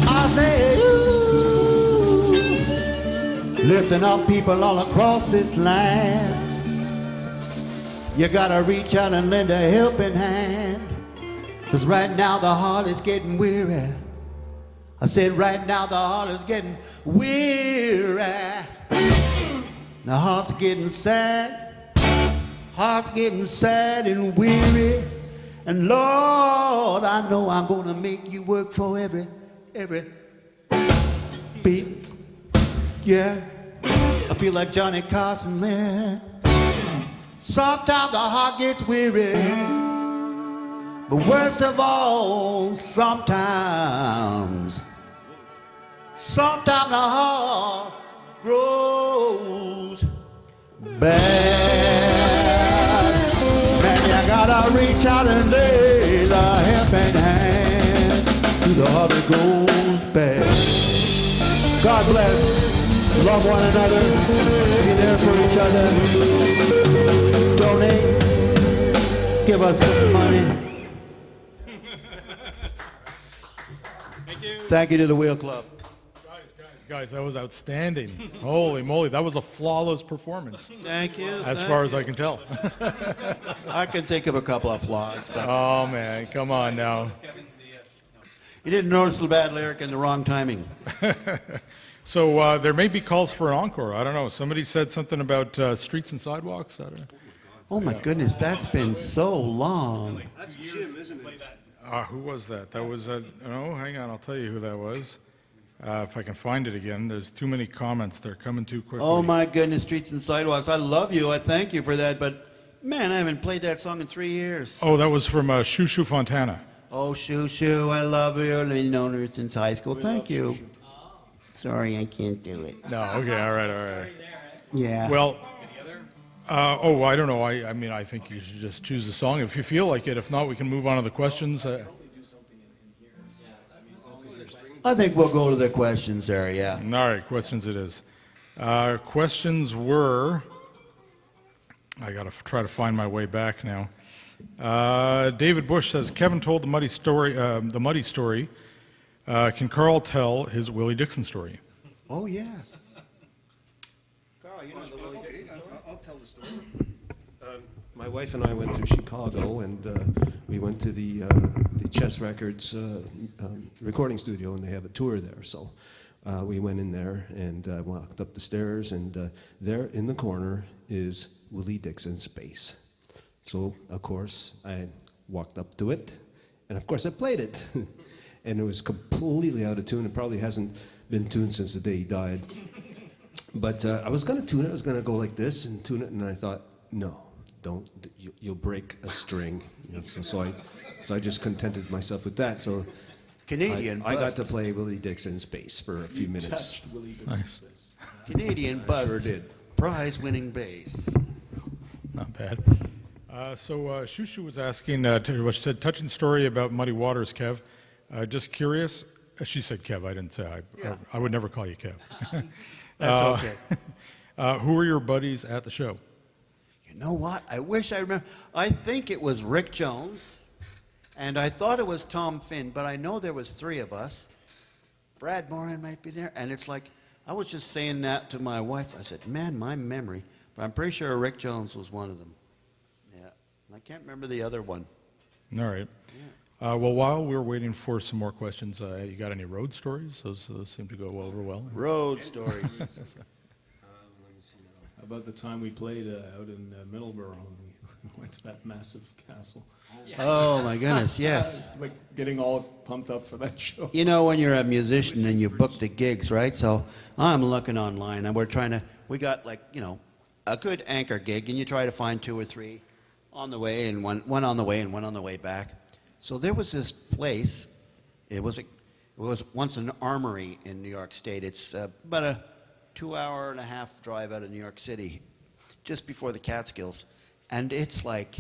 I say, ooh. Listen up, people all across this land. You gotta reach out and lend a helping hand. 'Cause right now the heart is getting weary. I said right now the heart is getting weary. The heart's getting sad. Heart's getting sad and weary. And Lord, I know I'm gonna make you work for every beat. Yeah, I feel like Johnny Carson, man. Sometimes the heart gets weary, but worst of all, sometimes the heart grows bad. Man, you gotta reach out and lay the helping hand to the heart that goes bad. God bless. Love one another. Be there for each other. Donate. Give us some money.
Thank you.
Thank you to the Wheel Club.
Guys, that was outstanding. Holy moly, that was a flawless performance,
Thank you.
as far as I can tell.
I can think of a couple of flaws. But
Oh, man, come on now.
you didn't notice the bad lyric and the wrong timing.
So there may be calls for an encore. I don't know. Somebody said something about streets and sidewalks. I don't know.
Oh my goodness, that's been so long.
That's Jim, isn't it?
Who was that? That was, no, hang on, I'll tell you who that was. If I can find it again. There's too many comments. They're coming too quickly.
Oh my goodness, Streets and Sidewalks. I love you. I thank you for that. But man, I haven't played that song in 3 years.
Oh, that was from Shoo Shoo Fontana.
Oh, Shoo Shoo, I love you. I've known her since high school. Thank you. Sorry, I can't do it.
No, okay, all right.
Yeah.
Well, I don't know. I mean, I think you should just choose a song if you feel like it. If not, we can move on to the questions.
I think we'll go to the questions there, yeah.
All right, questions it is. Questions were, I got to try to find my way back now. David Bush says, Kevin told the muddy story. Can Carl tell his Willie Dixon story?
Oh, yes.
Carl, you know the Willie Dixon story? I'll tell the story. My wife and I went to Chicago, and we went to the Chess Records recording studio, and they have a tour there. So we went in there and walked up the stairs, and there in the corner is Willie Dixon's bass. So, of course, I walked up to it, and of course I played it. And it was completely out of tune. It probably hasn't been tuned since the day he died. But I was going to tune it. I was going to go like this and tune it, and I thought, no, don't. You'll break a string. You know, so I just contented myself with that. So
Canadian
I got to
busts.
play Willie Dixon's bass for a few minutes.
Touched Willie Dixon's face.
Canadian
I
busts.
sure did.
Prize-winning bass.
Not bad. So Shushu was asking, she said, touching story about Muddy Waters, Kev. Just curious. She said Kev, I didn't say. I would never call you Kev.
That's okay.
Who were your buddies at the show?
You know what? I wish I remember. I think it was Rick Jones, and I thought it was Tom Finn, but I know there was 3 of us. Brad Moran might be there, and it's like, I was just saying that to my wife. I said, man, my memory. But I'm pretty sure Rick Jones was one of them. Yeah. I can't remember the other one.
All right. Well, while we're waiting for some more questions, you got any road stories? Those seem to go over well.
Road stories.
How about the time we played out in Middleborough and we went to that massive castle?
Oh, my goodness, yes.
Like getting all pumped up for that show.
You know, when you're a musician and you book the gigs, right? So I'm looking online and we got like, you know, a good anchor gig, and you try to find 2 or 3 on the way, and one on the way and one on the way back. So there was this place. It was once an armory in New York State. It's about a 2-hour-and-a-half drive out of New York City, just before the Catskills, and it's like,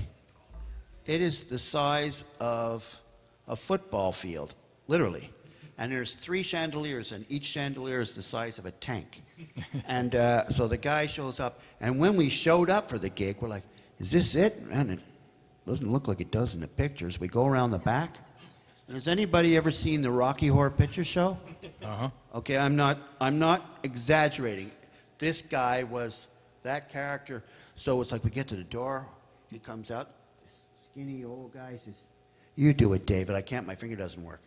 it is the size of a football field, literally. And there's 3 chandeliers, and each chandelier is the size of a tank. And so the guy shows up, and when we showed up for the gig, we're like, is this it? And it doesn't look like it does in the pictures. We go around the back. And has anybody ever seen the Rocky Horror Picture Show?
Uh-huh.
Okay, I'm not exaggerating. This guy was that character. So it's like we get to the door, he comes out, this skinny old guy says, you do it, David. I can't, my finger doesn't work.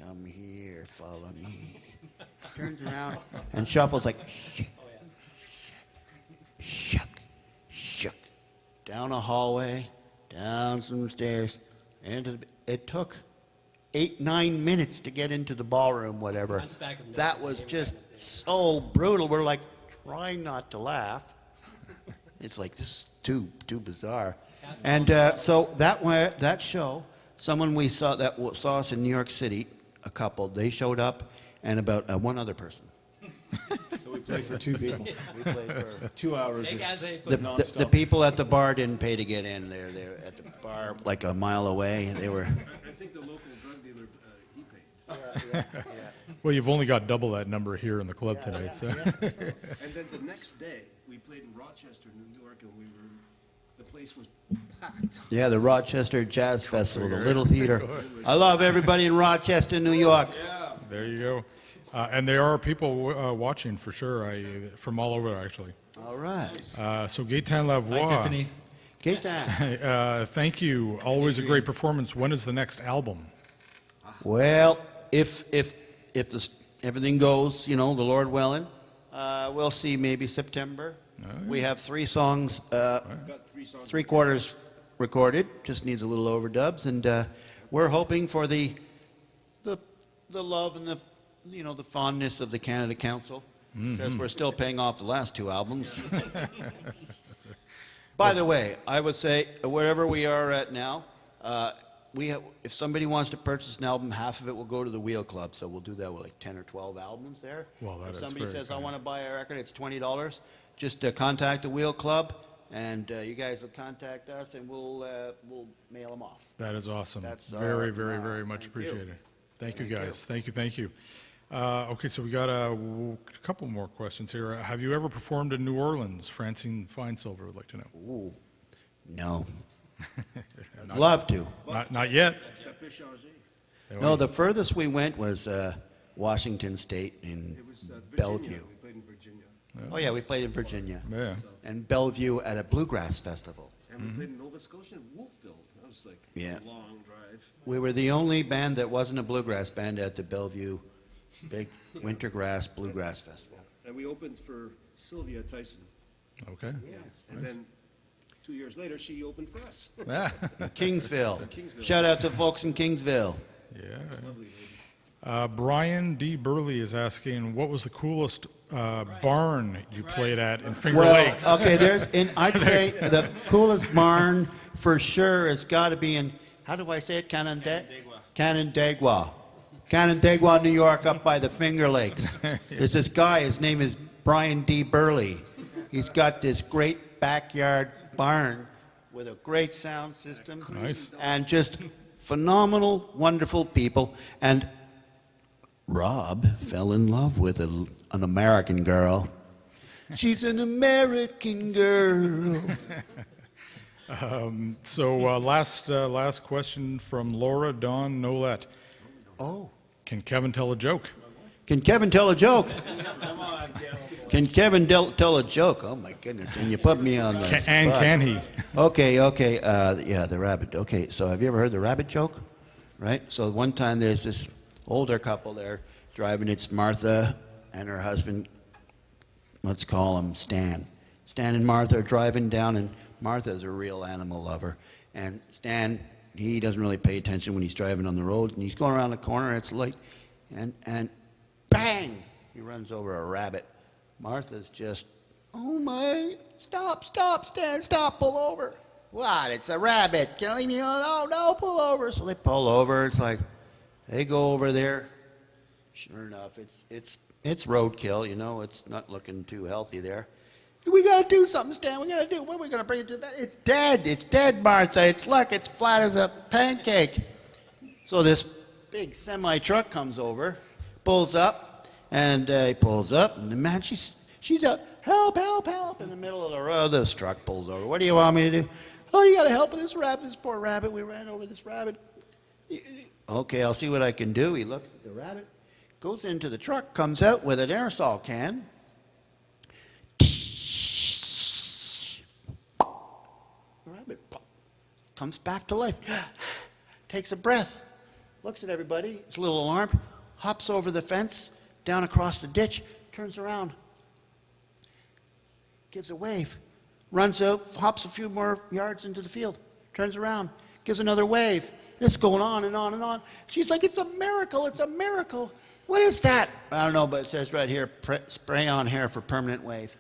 Come here, follow me. Turns around and shuffles like, shuck. Down a hallway, down some stairs, it took 8-9 minutes to get into the ballroom, whatever. That was just so brutal. We're like trying not to laugh. It's like, this is too bizarre. And so that show, someone we saw that saw us in New York City, a couple, they showed up, and about one other person.
So we played for 2 people.
We played for
2 hours of
the
nonstop.
people at the bar didn't pay to get in. They're at the bar like a mile away. They were.
I think the local drug dealer, he paid.
Well, you've only got double that number here in the club tonight. So.
And then the next day, we played in Rochester, New York, and the place was packed.
Yeah, the Rochester Jazz Festival, the Little Theater. I love everybody in Rochester, New York.
There you go. And there are people watching for sure, from all over actually.
All right.
So Gaetan Lavoie.
Hi, Tiffany.
Gaetan.
Thank you. Always a great performance. When is the next album?
Well, if everything goes, you know, the Lord willing, we'll see maybe September. We have 3 songs, 3/4 recorded. Just needs a little overdubs, and we're hoping for the love and the fondness of the Canada Council, because we're still paying off the last 2 albums. By the way, I would say wherever we are at now, if somebody wants to purchase an album, half of it will go to the Wheel Club. So we'll do that with like 10 or 12 albums there.
Well, that
if
is
somebody
very
says, I
kind.
want to buy a record, it's $20. Just contact the Wheel Club, and you guys will contact us, and we'll mail them off.
That is awesome.
That's
very,
our-
very, very much
thank you.
appreciated. Thank you,
Thank you.
guys. Thank you. Okay, so we got a couple more questions here. Have you ever performed in New Orleans? Francine Finesilver would like to know.
Ooh, no. I'd love to.
Not yet.
No, the furthest we went was Washington State in
It was
Bellevue.
Virginia. We played in Virginia.
Oh yeah, we played in Virginia.
Yeah.
And Bellevue at a bluegrass festival.
And we played in Nova Scotia and Wolfville. That was like
Yeah.
a long drive.
We were the only band that wasn't a bluegrass band at the Bellevue Big Wintergrass Bluegrass Festival.
And we opened for Sylvia Tyson.
Okay.
And then 2 years later, she opened for us.
Ah,
Kingsville.
Kingsville.
Shout out to folks in Kingsville.
yeah. Brian D. Burley is asking, what was the coolest barn you played at in Finger
Well,
Lakes.
okay, I'd say the coolest barn for sure has got to be in, how do I say it, Canandaigua, New York, up by the Finger Lakes. There's this guy, his name is Brian D. Burley. He's got this great backyard barn with a great sound system.
Nice.
And just phenomenal, wonderful people. And Rob fell in love with an American girl. She's an American girl.
So last question from Laura Dawn Nolette.
Oh.
Can Kevin tell a joke?
Can Kevin tell a joke? Can Kevin tell a joke? Oh my goodness! And you put me on the spot.
And can he?
Okay. Yeah, the rabbit. Okay, so have you ever heard the rabbit joke? Right. So one time there's this older couple there driving. It's Martha and her husband. Let's call him Stan. Stan and Martha are driving down, and Martha's a real animal lover, and Stan, he doesn't really pay attention when he's driving on the road, and he's going around the corner. It's late, and bang! He runs over a rabbit. Martha's just, oh my, stop, Stan, stop, pull over. What? It's a rabbit. Can you leave me alone? No, pull over. So they pull over. It's like, they go over there. Sure enough, it's roadkill, you know. It's not looking too healthy there. We got to do something, Stan. We got to do. What are we going to bring it to the vet? It's dead. It's dead, Martha. It's flat as a pancake. So this big semi-truck comes over, pulls up, and he pulls up, and the man, she's out, help, in the middle of the road. This truck pulls over. What do you want me to do? Oh, you got to help with this rabbit, this poor rabbit. We ran over this rabbit. Okay, I'll see what I can do. He looks at the rabbit, goes into the truck, comes out with an aerosol can. The rabbit comes back to life, takes a breath, looks at everybody, is a little alarmed, hops over the fence, down across the ditch, turns around, gives a wave, runs out, hops a few more yards into the field, turns around, gives another wave. It's going on and on and on. She's like, it's a miracle, it's a miracle. What is that? I don't know, but it says right here, spray on hair for permanent wave.